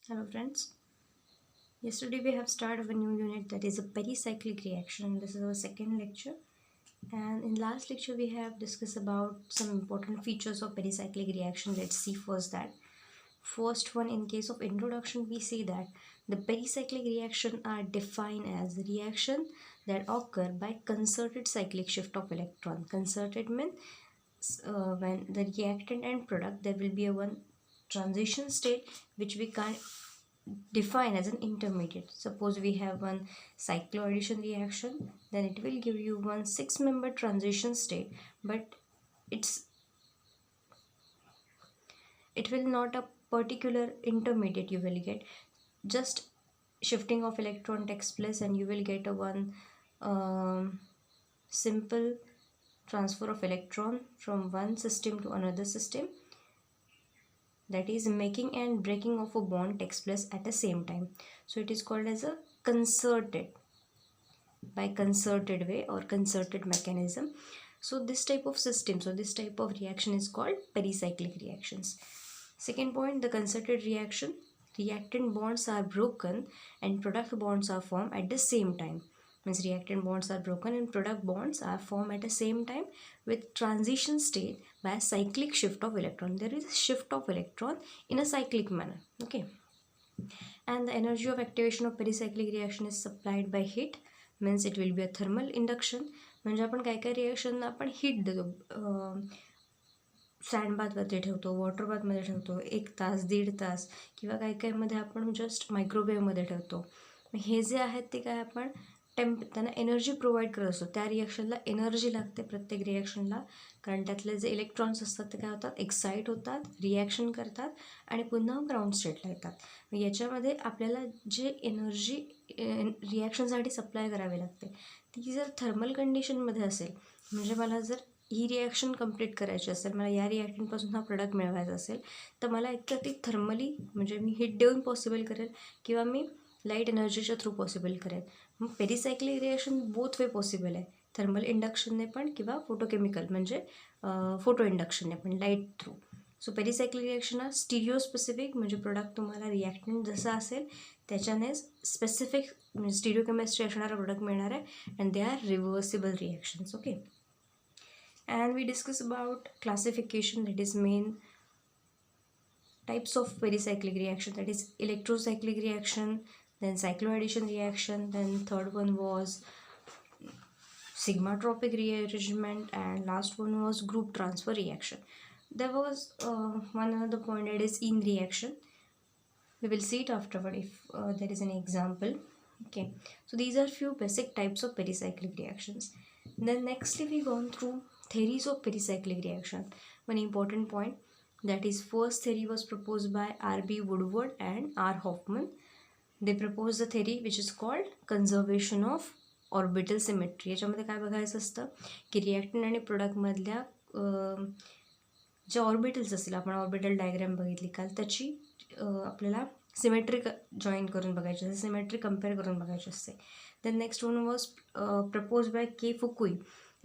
Hello friends. Yesterday we have started a new unit that is a pericyclic reaction. This is our second lecture. And in last lecture we have discussed about some important features of pericyclic reaction. Let's see first that. First one, in case of introduction, we see that the pericyclic reaction are defined as reaction that occur by concerted cyclic shift of electron. Concerted means when the reactant and product there will be a one transition state which we can define as an intermediate. Suppose we have one cycloaddition reaction, then it will give you one six-member transition state, but it's it will not a particular intermediate you will get. Just shifting of electron takes place and you will get a one simple transfer of electron from one system to another system, that is making and breaking of a bond takes place at the same time. So it is called as a concerted, by concerted way or concerted mechanism. So this type of system, so this type of reaction is called pericyclic reactions. Second point, the concerted reaction, reactant bonds are broken and product bonds are formed at the same time. Means reactant bonds are broken and product bonds are formed at the same time with transition state by a cyclic shift of electron. There is a shift of electron in a cyclic manner. Okay. And the energy of activation of pericyclic reaction is supplied by heat. Means it will be a thermal induction. म्हणजे आपण काय काय रिएक्शनला आपण heat देतो. Sand बाथमध्ये ठेवतो, water बाथमध्ये ठेवतो, 1 तास 1.5 तास किंवा काही काहीमध्ये आपण जस्ट मायक्रोवेव्हमध्ये ठेवतो. हे जे आहेत ते काय आपण त्यांना एनर्जी प्रोव्हाइड करत असतो. त्या रिॲक्शनला एनर्जी लागते प्रत्येक रिॲक्शनला, कारण त्यातले जे इलेक्ट्रॉन्स असतात ते काय होतात, एक्साईट होतात, रिॲक्शन करतात आणि पुन्हा ग्राउंड स्टेटला येतात. याच्यामध्ये आपल्याला जे एनर्जी रिॲक्शनसाठी सप्लाय करावी लागते ती जर थर्मल कंडिशनमध्ये असेल, म्हणजे मला जर ही रिॲक्शन कंप्लीट करायची असेल, मला या रिॲक्शनपासून हा प्रोडक्ट मिळवायचा असेल, तर मला एकतर ती थर्मली म्हणजे मी हीट देऊन पॉसिबल करेल किंवा मी लाईट एनर्जीच्या थ्रू पॉसिबल करेल. मग पेरिसायक्लिक रिॲक्शन बोथ वे पॉसिबल आहे, थर्मल इंडक्शनने पण किंवा फोटोकेमिकल म्हणजे फोटो इंडक्शनने पण, लाईट थ्रू. सो पेरिसायक्लिक रिॲक्शन हा स्टिरिओ स्पेसिफिक, म्हणजे प्रोडक्ट तुम्हाला रिॲक्टंट जसा असेल त्याच्यानेच स्पेसिफिक म्हणजे स्टिरिओ केमिस्ट्री असणारा प्रोडक्ट मिळणार आहे. And they are reversible reactions. Okay. And we discuss about classification, that is main types of pericyclic reaction, that is electrocyclic reaction, then cycloaddition reaction, then third one was sigmatropic rearrangement, and last one was group transfer reaction. There was one other point, that is in reaction. We will see it afterward if there is an example. Okay, so these are few basic types of pericyclic reactions. Then nextly we gone through theories of pericyclic reaction. One important point, that is first theory was proposed by R.B. Woodward and R. Hoffman. They proposed the theory which is called conservation of orbital symmetry. याच्यामध्ये काय बघायचं असतं की reactant आणि प्रोडक्टमधल्या ज्या orbitals असतील, आपण orbital diagram बघितली काल, त्याची आपल्याला सिमेट्री जॉईन करून बघायची असते, सिमेट्री कम्पेअर करून बघायची असते. Then next one was propose by K Fukui.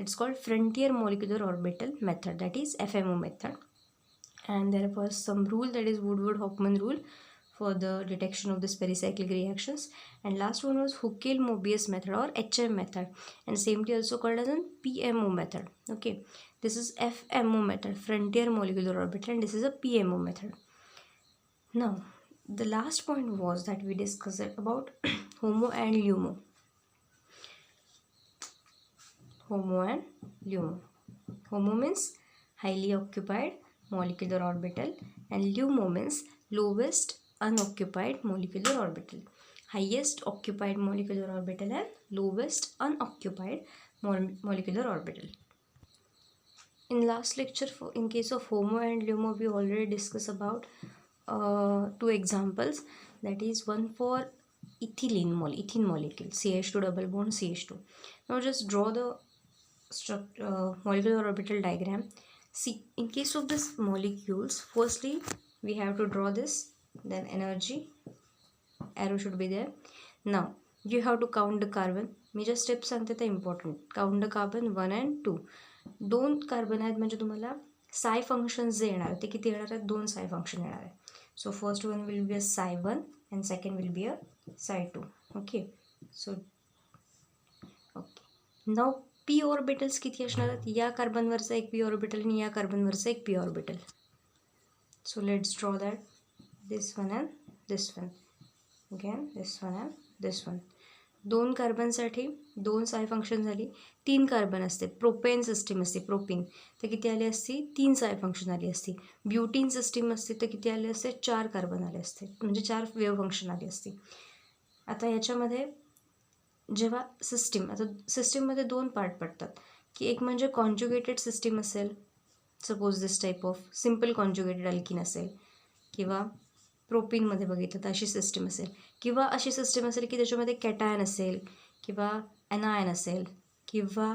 It's called frontier molecular orbital method, that is FMO method. And there was some rule, that is Woodward-Hoffmann rule, for the detection of this pericyclic reactions. And last one was Huckel-Mobius method or HM method, and same also called as a PMO method. Okay, this is FMO method, frontier molecular orbital, and this is a PMO method. Now the last point was that we discussed about HOMO and LUMO. HOMO and LUMO. HOMO means highly occupied molecular orbital and LUMO means lowest unoccupied molecular orbital. Highest occupied molecular orbital and lowest unoccupied molecular orbital. In last lecture, in case of HOMO and LUMO, we already discussed about two examples, that is one for ethene molecule, CH2 double bond CH2. Now just draw the molecular orbital diagram. See, in case of this molecules, firstly we have to draw this, then energy arrow should be there. Now you have to count the carbon. Me just steps सांगते ते important. Count the carbon 1 and 2. 2 carbon आहेत म्हणजे तुम्हाला साय function जे येणार ते किती येणार आहेत, 2 साय फंक्शन येणार आहे. So first one will be a psi1 and second will be a psi2. Okay, so okay, now p orbitals किती असणार आहेत? या कार्बनवरचा एक p ऑर्बिटल आणि या कार्बनवरचा एक p orbital. So let's draw that, this one and this one, again this one and this one. दोन कार्बनसाठी दोन साय फंक्शन झाली. 3 कार्बन असते, प्रोपेन सिस्टीम असते, प्रोपीन तर किती आली असती? 3 साय फंक्शन आली असती. ब्युटीन सिस्टीम असते तर किती आले असते? 4 कार्बन आले असते, म्हणजे 4 वेव फंक्शन आली असती. आता याच्यामध्ये जेव्हा सिस्टीम, आता सिस्टीममध्ये 2 पार्ट पडतात, की एक म्हणजे कॉन्ज्युगेटेड सिस्टीम असेल, suppose this type of simple conjugated alkene असेल, किंवा प्रोपीनमध्ये बघितलं तर अशी सिस्टीम असेल, किंवा अशी सिस्टीम असेल की त्याच्यामध्ये कॅटायन असेल किंवा एनायन असेल किंवा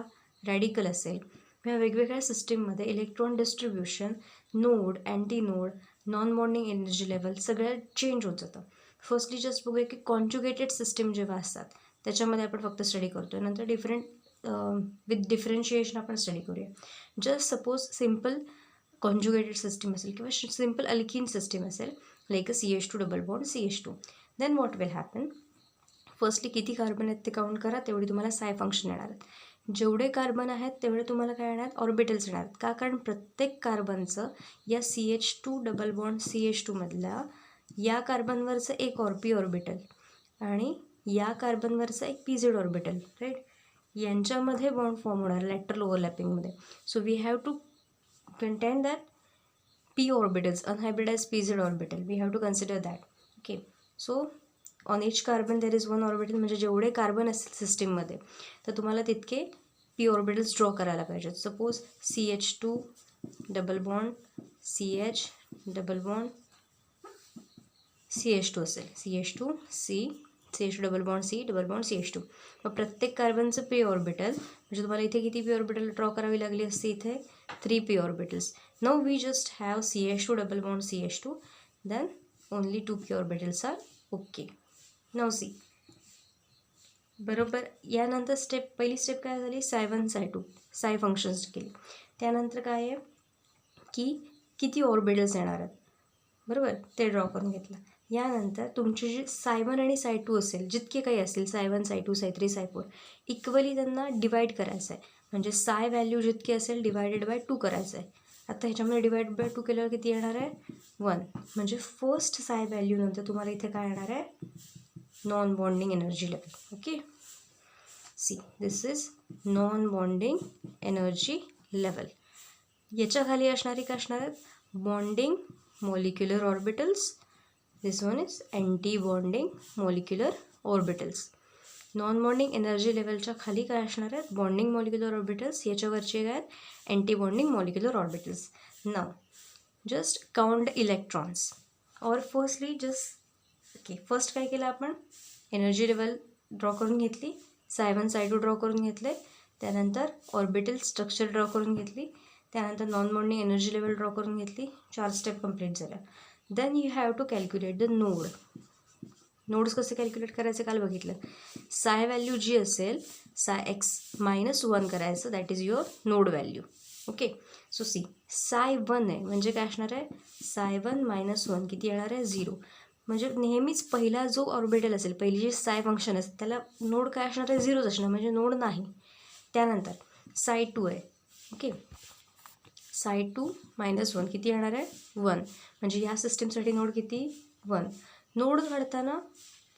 रॅडिकल असेल. ह्या वेगवेगळ्या सिस्टीममध्ये electron distribution, node, anti node, non bonding energy level सगळं चेंज होत जातं. फर्स्टली जस्ट बघूया की कॉन्ज्युगेटेड सिस्टीम जेव्हा असतात त्याच्यामध्ये आपण फक्त स्टडी करतो, नंतर डिफरंट विथ डिफरन्शिएशन आपण स्टडी करूया. Just suppose simple conjugated system असेल किंवा सिम्पल अल्किन सिस्टीम असेल, like a CH2 double bond CH2, then what will happen? Firstly किती कार्बन आहेत ते काउंट करा, तेवढी तुम्हाला साय फंक्शन येणार आहेत. जेवढे कार्बन आहेत तेवढे तुम्हाला काय येणार आहेत? ऑर्बिटल्स येणार आहेत. का? कारण प्रत्येक कार्बनचं या CH2 डबल बॉन्ड CH2 मधल्या या कार्बनवरचं एक p ऑर्बिटल आणि या कार्बनवरचं एक pz ऑर्बिटल, राईट, यांच्यामध्ये बॉन्ड फॉर्म होणार लॅटरल ओव्हरलॅपिंगमध्ये. So we have to contain that p orbitals, unhybridized pz orbital, we have to consider that. Okay, so on each carbon there is one orbital, म्हणजे जेवढे carbon असतील सिस्टीममध्ये तर तुम्हाला तितके p ऑर्बिटल्स ड्रॉ करायला पाहिजेत. Suppose CH2 double bond CH double bond CH2 असेल, CH2 double bond C double bond CH2. मग प्रत्येक कार्बनचं p ऑर्बिटल म्हणजे तुम्हाला इथे किती p ऑर्बिटल ड्रॉ करावी लागली असते? इथे 3 p orbitals. Now we just have CH2 double bond CH2, then only 2 p orbitals are okay. Now see, बरोबर यानंतर पहिली स्टेप काय झाली? psi1 psi2 साय फंक्शन्स केली. त्यानंतर काय आहे की किती ऑर्बिटल्स येणार आहेत, बरोबर, ते ड्रॉ करून घेतलं. यानंतर तुमचे जे psi1 आणि psi2 असेल, जितके काही असतील psi1 psi2 psi3 psi4, equally त्यांना डिवाईड करायचं आहे. म्हणजे साय व्हॅल्यू जितकी असेल डिवायडेड बाय 2 करायचं आहे. आता ह्याच्यामध्ये डिवाइड बाय 2 केल्यावर किती येणार आहे? 1. म्हणजे फर्स्ट साय व्हॅल्यू नंतर तुम्हाला इथे काय येणार आहे? Non bonding energy level. Okay, see this is non bonding energy level. याच्या खाली असणारी काय असणार आहेत? Bonding molecular orbitals. This one is anti bonding molecular orbitals. Non bonding energy लेवलच्या खाली काय असणार आहेत? Bonding molecular orbitals. याच्यावरचे काय आहेत? Anti bonding molecular orbitals. नाव जस्ट काउंट इलेक्ट्रॉन्स और फर्स्टली जस्ट ओके, फर्स्ट काय केलं आपण? एनर्जी लेवल ड्रॉ करून घेतली, psi1 psi2 ड्रॉ करून घेतले, त्यानंतर ऑर्बिटल स्ट्रक्चर ड्रॉ करून घेतली, त्यानंतर non bonding energy level draw करून घेतली. 4 स्टेप कंप्लीट झाल्या. Then you have to calculate the node. Nodes कसे कॅल्क्युलेट करायचे काल बघितलं. साय व्हॅल्यू जी असेल psi(x) -1 करायचं, that is your node value. Okay, so see psi1 आहे म्हणजे काय असणार आहे? psi1 -1 किती येणार आहे? 0. म्हणजे नेहमीच पहिला जो ऑर्बिटल असेल, पहिली जी साय फंक्शन असेल त्याला नोड काय असणार आहे? 0च असणार, म्हणजे नोड नाही. त्यानंतर psi2 आहे. ओके, psi2 -1 किती येणार आहे? 1. म्हणजे या सिस्टीमसाठी नोड किती? 1. नोड काढताना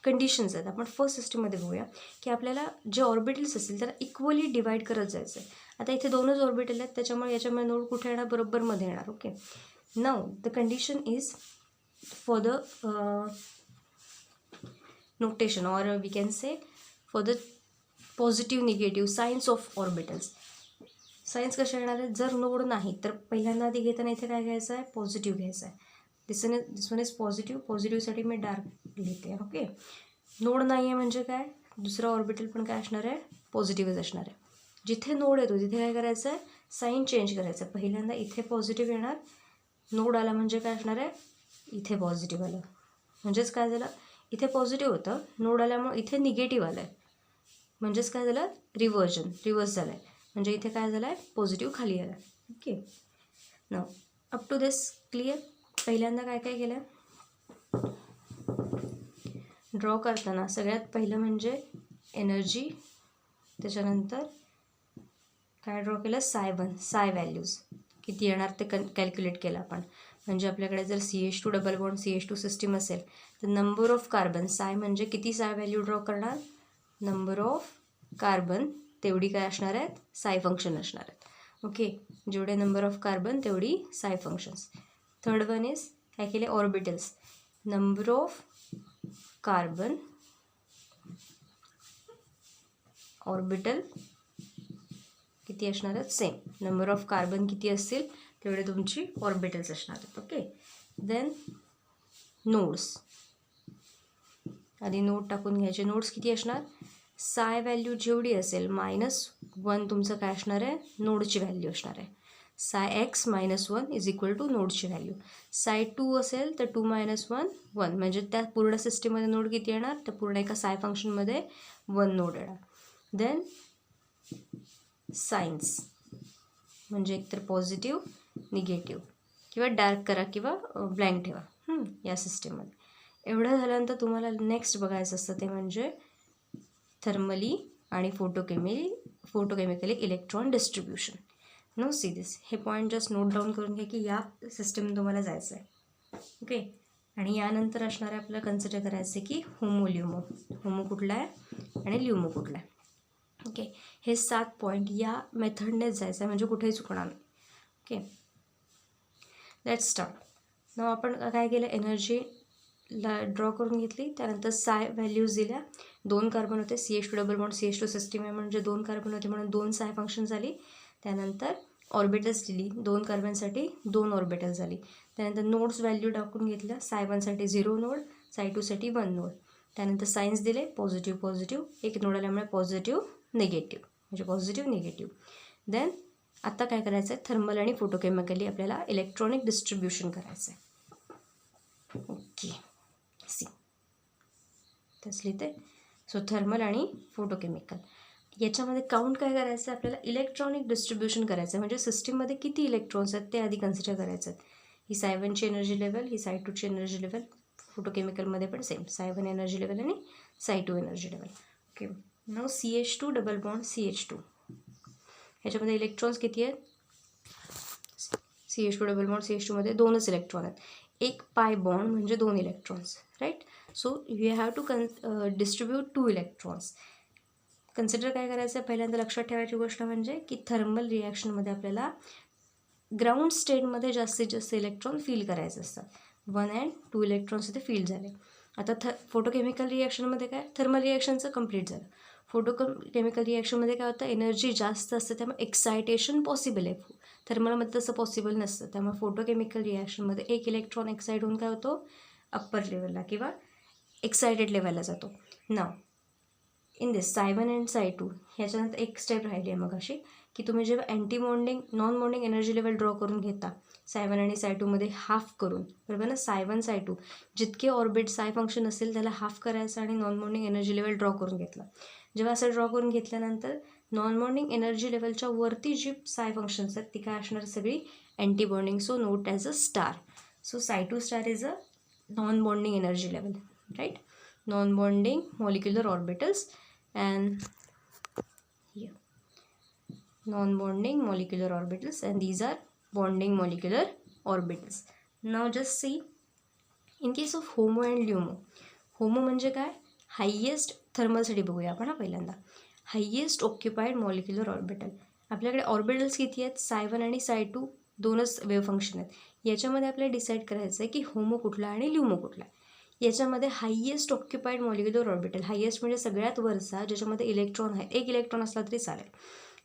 कंडिशन्स आहेत. आपण फर्स्ट सिस्टीममध्ये बघूया की आपल्याला जे ऑर्बिटल्स असतील त्याला इक्वली डिवाईड करत जायचं आहे. आता इथे 2च ऑर्बिटल आहेत, त्याच्यामुळे याच्यामध्ये नोड कुठे येणार? बरोबर मध्ये येणार. Okay, now the condition is for the notation or we can say for the positive negative signs of orbitals. Signs कशा येणार आहे? जर नोड नाही तर पहिल्यांदा आधी घेताना इथे काय घ्यायचं आहे? पॉझिटिव्ह घ्यायचं आहे. This one is positive. पॉझिटिव्हसाठी मी डार्क लिहिते. ओके, नोड नाही आहे म्हणजे काय? दुसरा ऑर्बिटल पण काय असणार आहे? पॉझिटिव्हच असणार आहे. जिथे नोड येतो तिथे काय करायचं आहे? साईन चेंज करायचं. पहिल्यांदा इथे पॉझिटिव्ह येणार, नोड आला म्हणजे काय असणार आहे? इथे पॉझिटिव्ह आलं. म्हणजेच काय झालं? इथे पॉझिटिव्ह होतं, नोड आल्यामुळे इथे निगेटिव्ह आलं आहे. म्हणजेच काय झालं? रिव्हर्स झालं आहे. म्हणजे इथे काय झालं आहे? पॉझिटिव्ह खाली आलं आहे. Okay, now up to this clear. पहिल्यांदा काय काय केलं? ड्रॉ करताना सगळ्यात पहिलं म्हणजे एनर्जी, त्याच्यानंतर काय ड्रॉ केलं, साय1 साय व्हॅल्यूज किती येणार ते कॅल्क्युलेट केलं आपण. म्हणजे आपल्याकडे जर CH2 double bond CH2 system असेल तर नंबर ऑफ कार्बन, साय म्हणजे किती साय व्हॅल्यू ड्रॉ करणार, नंबर ऑफ कार्बन तेवढी काय असणार आहेत, साय फंक्शन असणार आहेत. ओके, जेवढे नंबर ऑफ कार्बन तेवढी साय फंक्शन्स. थर्ड वन इज काय केले, orbitals, number of carbon orbital किती असणार आहेत, सेम नंबर ऑफ कार्बन किती असतील तेवढे तुमची ऑर्बिटल्स असणार आहेत. ओके, देन नोड्स, आधी नोड टाकून घ्यायचे. नोड्स किती असणार, साय व्हॅल्यू जेवढी असेल -1 तुमचं काय असणार आहे, नोडची व्हॅल्यू असणार आहे. साय x -1 is equal to नोडची value. साय 2 असेल तर 2 - 1 1, म्हणजे त्या पूर्ण सिस्टीममध्ये नोड किती येणार, तर पूर्ण एका साय फंक्शनमध्ये 1 नोड येणार. देन सायन्स म्हणजे एकतर पॉझिटिव्ह, निगेटिव्ह किंवा डार्क करा किंवा ब्लँक ठेवा या सिस्टीममध्ये. एवढं झाल्यानंतर तुम्हाला नेक्स्ट बघायचं असतं ते म्हणजे थर्मली आणि photochemically electron distribution. No see this, हे पॉईंट जस्ट नोट डाऊन करून घ्या की या सिस्टीम तुम्हाला जायचं आहे. ओके, आणि यानंतर असणार आहे आपल्याला कन्सिडर करायचं आहे की होमो होमो कुठला आहे आणि ल्युमो कुठला आहे. ओके, हे 7 पॉईंट या मेथडनेच जायचं आहे, म्हणजे कुठेही चुकणार नाही. Okay, let's start. नाव आपण काय केलं, एनर्जीला ड्रॉ करून घेतली, त्यानंतर साय व्हॅल्यूज दिल्या. 2 कार्बन होते, CH2 double bond CH2 system आहे म्हणजे 2 कार्बन होते म्हणून 2 साय फंक्शन झाली. त्यानंतर ऑर्बिटल्स दिली, 2 कार्बनसाठी 2 ऑर्बिटल झाली. त्यानंतर नोड्स व्हॅल्यू टाकून घेतल्या, साय1साठी 0 नोड, साय2साठी 1 नोड. त्यानंतर सायन्स दिले, पॉझिटिव्ह पॉझिटिव्ह, एक नोड आल्यामुळे पॉझिटिव्ह निगेटिव्ह, म्हणजे पॉझिटिव्ह निगेटिव्ह. देन आता काय करायचं आहे, थर्मल आणि फोटोकेमिकली आपल्याला इलेक्ट्रॉनिक डिस्ट्रीब्युशन करायचं आहे. ओके, सी तेच लिहिते. सो थर्मल आणि फोटोकेमिकल याच्यामध्ये काउंट काय करायचं आहे आपल्याला, इलेक्ट्रॉनिक डिस्ट्रीब्युशन करायचं आहे. म्हणजे सिस्टीममध्ये किती इलेक्ट्रॉन्स आहेत ते आधी कन्सिडर करायचं आहेत. ही साय1ची एनर्जी लेवल, ही साय2ची एनर्जी लेवल. फोटोकेमिकलमध्ये पण सेम, साय1 एनर्जी लेवल आणि साय2 energy level. Okay, now CH2 double bond CH2 ह्याच्यामध्ये इलेक्ट्रॉन्स किती आहेत, CH2 डबल बॉन्ड CH2मध्ये 2च इलेक्ट्रॉन आहेत. एक पाय बॉन्ड म्हणजे 2 electrons, right. So you have to distribute 2 electrons. Consider काय करायचं आहे, पहिल्यांदा लक्षात ठेवायची गोष्ट म्हणजे की थर्मल रिॲक्शनमध्ये आपल्याला ग्राउंड स्टेटमध्ये जास्तीत जास्त इलेक्ट्रॉन फील करायचे असतात. 1 and 2 इलेक्ट्रॉन्स इथे फील झाले. आता फोटोकेमिकल रिॲक्शनमध्ये काय, थर्मल रिॲक्शनचं कंप्लीट झालं. फोटोकेमिकल रिॲक्शनमध्ये काय होतं, एनर्जी जास्त असते त्यामुळे एक्सायटेशन पॉसिबल आहे. थर्मलमध्ये तसं पॉसिबल नसतं. त्यामुळे फोटोकेमिकल रिॲक्शनमध्ये एक इलेक्ट्रॉन एक्साइट होऊन काय होतो, अप्पर लेवलला किंवा एक्सायटेड लेवलला जातो. नाव इन दिस साय1 अँड साय2 ह्याच्यानंतर एक स्टेप राहिली आहे मग अशी की तुम्ही जेव्हा anti bonding non bonding energy level draw करून घेता साय1 आणि साय2मध्ये हाफ करून, बरोबर ना, साय1 साय2 जितके ऑर्बिट साय फंक्शन असेल त्याला हाफ करायचं आणि non bonding energy level draw करून घेतलं. जेव्हा असं ड्रॉ करून घेतल्यानंतर नॉन बॉन्डिंग एनर्जी लेवलच्या वरती जी साय फंक्शन्स आहेत ती काय असणार, सगळी anti bonding, so note as a star. So साय2 star is a non bonding energy level, right, non bonding molecular orbitals and here non-bonding molecular orbitals and these are bonding molecular orbitals. Now just see in case of homo and LUMO. Homo म्हणजे काय, highest थर्मलसाठी बघूया आपण पहिल्यांदा. Highest occupied molecular orbital, आपल्याकडे orbitals किती आहेत, साय1 आणि साय2 2च wave function आहेत. याच्यामध्ये आपल्याला डिसाईड करायचं आहे की होमो कुठला आणि ल्युमो कुठला. याच्यामध्ये highest occupied molecular orbital, highest म्हणजे सगळ्यात वरचा ज्याच्यामध्ये इलेक्ट्रॉन आहे, एक इलेक्ट्रॉन असला तरी चालेल,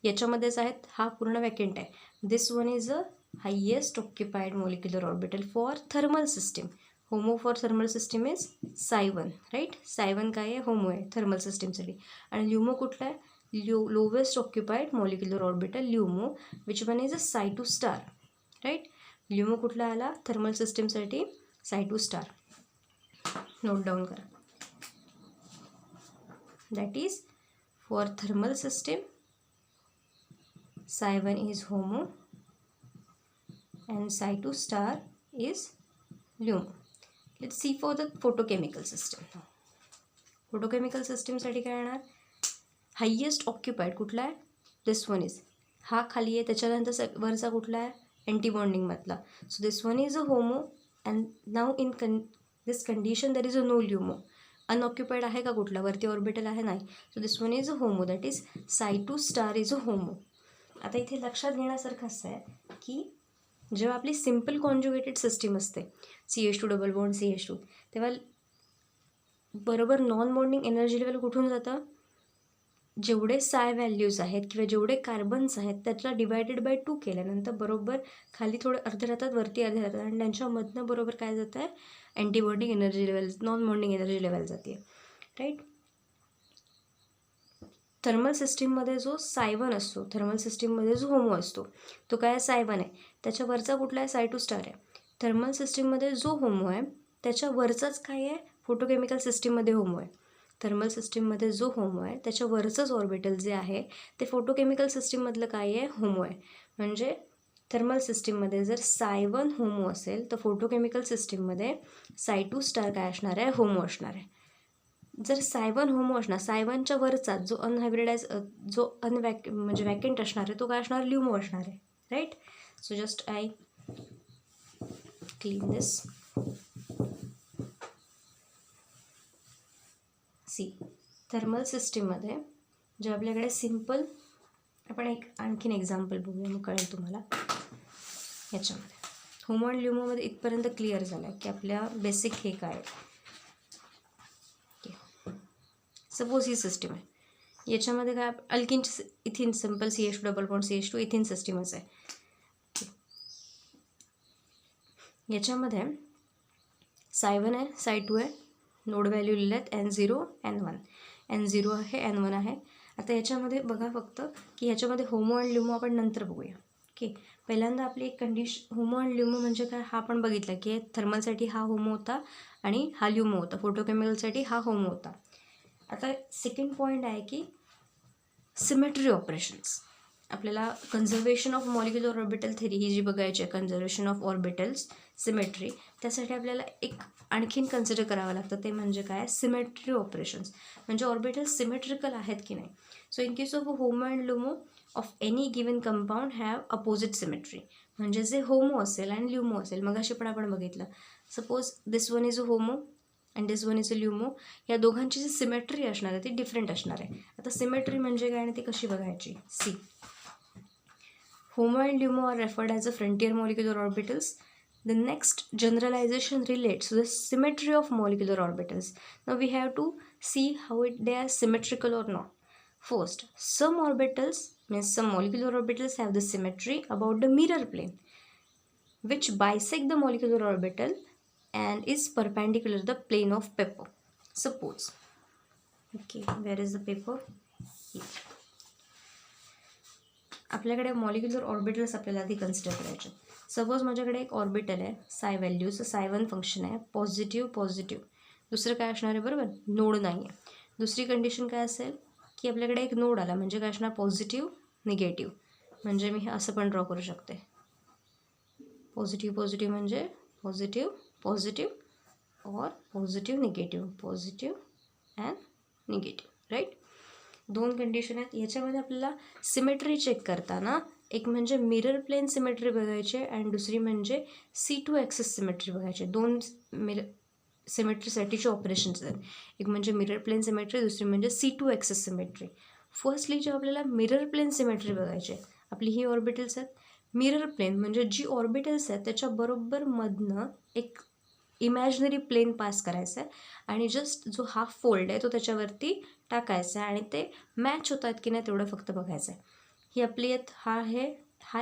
याच्यामध्येच आहेत, हा पूर्ण वॅकेंट आहे. This one is a highest occupied molecular orbital for thermal system. HOMO for thermal system is साय1, राईट. साय1 काय आहे, होमो आहे थर्मल सिस्टीमसाठी. आणि ल्युमो कुठला आहे, lowest occupied molecular orbital LUMO, which one is a साय2 स्टार, राईट. ल्युमो कुठला आला थर्मल सिस्टीमसाठी, साय2 स्टार. नोट डाऊन करा. That is for thermal system साय1 is HOMO and psi2 star is LUMO. Let's see for the photochemical system. Photochemical सिस्टीमसाठी काय येणार, हायेस्ट ऑक्युपाईड कुठला आहे, दिस वन इज, हा खाली आहे, त्याच्यानंतर वरचा कुठला आहे, अँटीबॉन्डिंगमधला. So this one is a HOMO and now in this condition that is a no LUMO. Unoccupied आहे का कुठला, वरती ऑर्बिटल आहे, नाही. So this one is a HOMO, that is Psi2 is a HOMO. आता इथे लक्षात घेण्यासारखं असं आहे की जेव्हा आपली सिम्पल कॉन्ज्युगेटेड सिस्टीम असते, CH2 डबल बॉन्ड CH2, तेव्हा बरोबर नॉन बॉन्डिंग एनर्जी लेवल कुठून जातं, जेवढे साय व्हॅल्यूज आहेत किंवा जेवढे कार्बन्स आहेत त्यातला डिवायडेड बाय 2 केल्यानंतर बरोबर खाली थोडे अर्धे राहतात, वरती अर्धे राहतात, आणि त्यांच्यामधनं बरोबर काय जातं आहे, antibonding energy level, non bonding energy level जाते, राईट. थर्मल सिस्टीममध्ये जो Psi1 असतो, थर्मल सिस्टीममध्ये जो होमो असतो तो काय Psi1 आहे, त्याच्यावरचा कुठला आहे, Psi2 आहे. थर्मल सिस्टीममध्ये जो होमो आहे त्याच्यावरचाच काय आहे, फोटोकेमिकल सिस्टीममध्ये होमो आहे. थर्मल सिस्टीममध्ये जो होमो आहे त्याच्यावरचंच ऑर्बिटल जे आहे ते फोटोकेमिकल सिस्टीममधलं काय आहे, होमो आहे. म्हणजे थर्मल सिस्टीममध्ये जर Psi1 होमो असेल तर फोटोकेमिकल सिस्टीममध्ये Psi2 काय असणार आहे, होमो असणार आहे. जर Psi1 होमो असणार, Psi1च्या वरचा जो अनहायब्रिडाइज, जो म्हणजे वॅकंट असणार आहे तो काय असणार, ल्युमो असणार आहे, right. So just I clean this. See, thermal सिस्टीममध्ये जे आपल्याकडे सिम्पल, आपण एक आणखीन एक्झाम्पल बघूया, मग कळेल तुम्हाला. याच्यामध्ये होमो आणि ल्युमोमध्ये इथपर्यंत क्लिअर झालं आहे की आपल्या बेसिक हे काय. सपोज ही सिस्टीम आहे, याच्यामध्ये काय अल्किनची ethene simple CH2 double bond CH2 ethene सिस्टीमच आहे. याच्यामध्ये Psi1 आहे, Psi2 आहे, नोड व्हॅल्यू लिहिलं आहेत N0 N1, N0 आहे, N1 आहे. आता याच्यामध्ये बघा फक्त की ह्याच्यामध्ये होमो आणि ल्युमो आपण नंतर बघूया. ओके, पहिल्यांदा आपली एक कंडिशन, होमो आणि ल्युमो म्हणजे काय हा आपण बघितलं की थर्मलसाठी हा होमो होता आणि हा ल्युमो होता, फोटोकेमिकलसाठी हा होमो होता. आता सेकंड पॉईंट आहे की सिमेट्री ऑपरेशन्स. आपल्याला conservation of molecular orbital theory ही जी बघायची आहे, कन्झर्वेशन ऑफ ऑर्बिटल्स सिमेट्री, त्यासाठी आपल्याला एक आणखीन कन्सिडर करावं लागतं, ते म्हणजे काय, सिमेट्री ऑपरेशन्स. म्हणजे ऑर्बिटल सिमेट्रिकल आहेत की नाही. So in case of HOMO and LUMO of any given compound have opposite symmetry. म्हणजे जे होमो असेल आणि ल्युमो असेल, मग अशी पण आपण बघितलं, suppose this one is a HOMO and this one is a LUMO, या दोघांची जी सिमेट्री असणार आहे ती डिफरंट असणार आहे. आता सिमेट्री म्हणजे काय आणि ती कशी बघायची. See, HOMO and LUMO are referred as a frontier molecular orbitals. The next generalization relates to the symmetry of molecular orbitals. Now we have to see how they are symmetrical or not. First, some orbitals, means some molecular orbitals, have the symmetry about the mirror plane, which bisect the molecular orbital and is perpendicular to the plane of paper. Suppose, okay, where is the paper? Here. आपल्याकडे molecular orbitals आपल्याला आधी consider करायचे. Suppose माझ्याकडे एक orbital आहे, साय व्हॅल्यूचं Psi1 function आहे, positive positive. दुसरं काय असणार आहे, बरोबर, नोड नाही आहे. दुसरी कंडिशन काय असेल की आपल्याकडे एक नोड आला म्हणजे काय असणार, पॉझिटिव्ह निगेटिव्ह. म्हणजे मी हे असं पण ड्रॉ करू शकते, पॉझिटिव्ह पॉझिटिव्ह म्हणजे पॉझिटिव्ह पॉझिटिव्ह और positive negative, positive and negative, right. दोन कंडिशन आहेत. याच्यामध्ये आपल्याला सिमेट्री चेक करताना एक म्हणजे मिरर प्लेन सिमेट्री बघायची आणि दुसरी म्हणजे C2 ॲक्सिस सिमेट्री बघायची. दोन सिमेट्रीसाठीचे ऑपरेशन्स आहेत, एक म्हणजे मिरर प्लेन सिमेट्री, दुसरी म्हणजे C2 ॲक्सिस सिमेट्री. फर्स्टली जे आपल्याला मिरर प्लेन सिमेट्री बघायची आहे, आपली ही ऑर्बिटल्स आहेत. मिरर प्लेन म्हणजे जी ऑर्बिटल्स आहेत त्याच्या बरोबर मधनं एक इमॅजिनरी प्लेन पास करायचं आहे आणि जस्ट जो हाफ फोल्ड आहे तो त्याच्यावरती टाकायचं आहे आणि ते मॅच होतात की नाही तेवढं फक्त बघायचं आहे. ही आपली आहेत,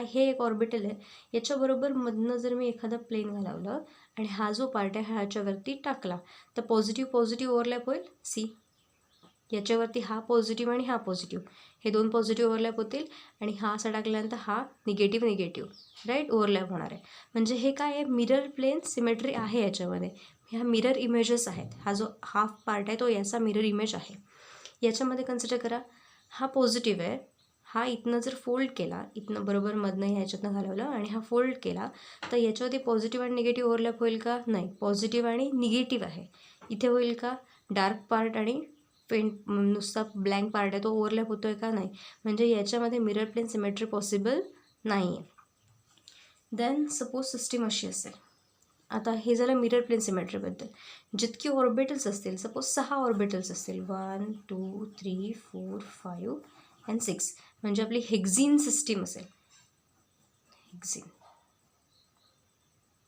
हे एक ऑर्बिटल आहे, याच्याबरोबर मधनं जर मी एखादा प्लेन घालवलं आणि हा जो पार्ट आहे ह्याच्यावरती टाकला तर पॉझिटिव्ह पॉझिटिव्ह ओव्हरलॅप होईल. सी, याच्यावरती हा पॉझिटिव्ह आणि हा पॉझिटिव्ह, हे दोन पॉझिटिव्ह ओव्हरलॅप होतील आणि हा असा टाकल्यानंतर हा निगेटिव्ह निगेटिव्ह, राईट, ओव्हरलॅप होणार आहे. म्हणजे हे काय आहे, मिरर प्लेन सिमेट्री आहे याच्यामध्ये. ह्या मिरर इमेजेस आहेत, हा जो हाफ पार्ट आहे तो याचा मिरर इमेज आहे. याच्यामध्ये कन्सिडर करा, हा पॉझिटिव्ह आहे, हा इथनं जर फोल्ड केला, इथनं बरोबर मधनं ह्याच्यातनं घालवलं आणि हा फोल्ड केला, तर याच्यावरती पॉझिटिव्ह आणि निगेटिव्ह ओव्हरलॅप होईल का? नाही. पॉझिटिव्ह आणि निगेटिव्ह आहे. इथे होईल का? डार्क पार्ट आणि फेंट नुसता ब्लँक पार्ट आहे तो ओव्हरलॅप होतो आहे का? नाही. म्हणजे याच्यामध्ये मिरर प्लेन सिमेट्री पॉसिबल नाही आहे. देन सपोज सिस्टीम अशी असेल, आता हे झालं मिरर प्लेन सिमेट्रीबद्दल. जितकी ऑर्बिटल्स असतील, सपोज 6 ऑर्बिटल्स असतील, 1 2 3 4 5 अँड 6, म्हणजे आपली हेक्झीन सिस्टीम असेल, हेक्झीन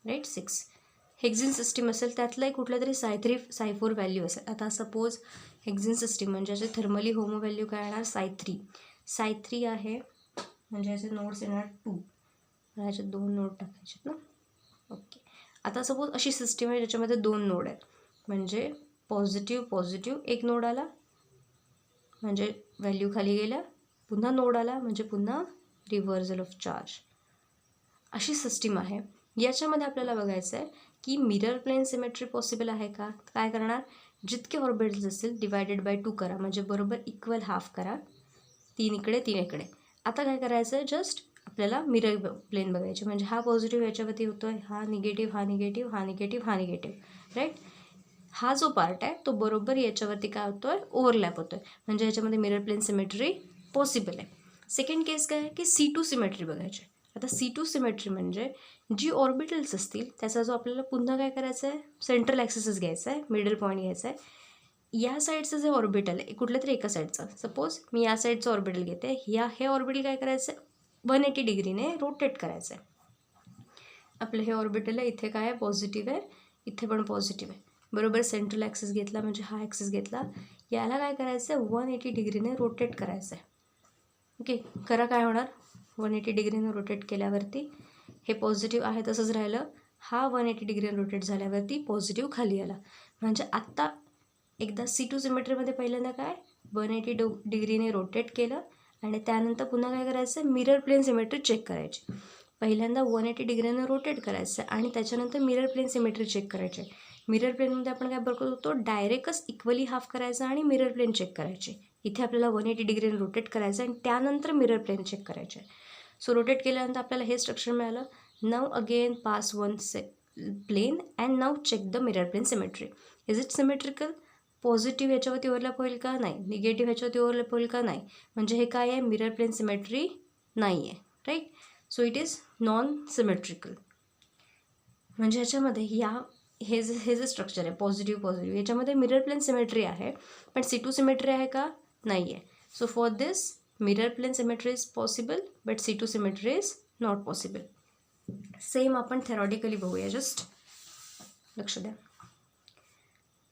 राईट, 6 हेक्झीन सिस्टीम असेल, त्यातलं एक कुठलं तरी साय3 साय4 व्हॅल्यू असेल. आता सपोज हेक्झीन सिस्टीम म्हणजे याचे थर्मली होमो व्हॅल्यू काय येणार? साय3 आहे, म्हणजे याचे नोड्स येणार 2. ह्याच्यात 2 नोड टाकायचे ना. ओके. आता सपोज अशी सिस्टीम आहे ज्याच्यामध्ये 2 नोड आहेत, म्हणजे पॉझिटिव्ह एक नोड आला म्हणजे व्हॅल्यू खाली गेल्या, पुन्हा नोड आला म्हणजे पुन्हा रिव्हर्सल ऑफ चार्ज. अशी सिस्टीम आहे. याच्यामध्ये आपल्याला बघायचं आहे की मिरर प्लेन सिमेट्री पॉसिबल आहे का? काय करणार? जितके ऑर्बिटल्स असतील डिवायडेड बाय 2 करा, म्हणजे बरोबर इक्वल हाफ करा, 3 इकडे 3 इकडे. आता काय करायचं आहे? जस्ट आपल्याला मिरर प्लेन बघायचे, म्हणजे हा पॉझिटिव्ह याच्यावरती होतो आहे, हा निगेटिव्ह, हा निगेटिव्ह, हा निगेटिव्ह, हा निगेटिव्ह, राईट. हा जो पार्ट आहे तो बरोबर याच्यावरती काय होतो आहे? ओव्हरलॅप होतो आहे, म्हणजे याच्यामध्ये मिरर प्लेन सिमेट्री पॉसिबल आहे. सेकंड केस काय आहे की C2 सिमेट्री बघायची. आता C2 सिमेट्री म्हणजे जी ऑर्बिटल्स असतील त्याचा जो आपल्याला पुन्हा काय करायचं आहे? सेंट्रल ॲक्सिसच घ्यायचा आहे, मिडल पॉईंट घ्यायचा आहे. या साईडचं जे ऑर्बिटल आहे कुठल्या तरी एका साईडचं, सपोज मी या साईडचं ऑर्बिटल घेते, हे ऑर्बिटल काय करायचं आहे? 180 डिग्रीने रोटेट करायचं आहे. आपलं हे ऑर्बिटल आहे, इथे काय आहे? पॉझिटिव्ह आहे, इथे पण पॉझिटिव्ह आहे. बरोबर सेंट्रल ॲक्सिस घेतला म्हणजे हा ॲक्सिस घेतला, याला काय करायचं आहे? 180 डिग्रीने रोटेट करायचं आहे. ओके, करा. काय होणार? 180 डिग्रीने रोटेट केल्यावरती हे पॉझिटिव्ह आहे तसंच राहिलं, हा 180 डिग्रीने रोटेट झाल्यावरती पॉझिटिव्ह खाली आला. म्हणजे आत्ता एकदा C2 सिमेट्रीमध्ये पहिल्यांदा काय 180 डिग्रीने रोटेट केलं आणि त्यानंतर पुन्हा काय करायचं? मिरर प्लेन सिमेट्री चेक करायची. पहिल्यांदा 180 डिग्रीने रोटेट करायचं आणि त्याच्यानंतर मिरर प्लेन सिमेट्री चेक करायचे. मिरर प्लेनमध्ये आपण काय बघत होतो? डायरेक्टच इक्वली हाफ करायचा आणि मिरर प्लेन चेक करायचे. इथे आपल्याला 180 डिग्रीने रोटेट करायचं आणि त्यानंतर मिरर प्लेन चेक करायचे. सो रोटेट केल्यानंतर आपल्याला हे स्ट्रक्चर मिळालं. Now again pass one plane and now check the mirror plane symmetry. Is it symmetrical? Positive ह्याच्यावरती ओव्हरलॅप होईल का? नाही. निगेटिव्ह ह्याच्यावरती ओव्हरलॅप होईल का? नाही. म्हणजे हे काय आहे? मिरर प्लेन सिमेट्री नाही आहे, right. So it is non symmetrical. म्हणजे ह्याच्यामध्ये हे जे स्ट्रक्चर आहे पॉझिटिव्ह याच्यामध्ये मिरर प्लेन सिमेट्री आहे, पण C2 सिमेट्री आहे का? नाही आहे. So for this mirror plane symmetry is possible but C2 symmetry is not possible. Same आपण थेरॉटिकली बघूया, जस्ट लक्ष द्या.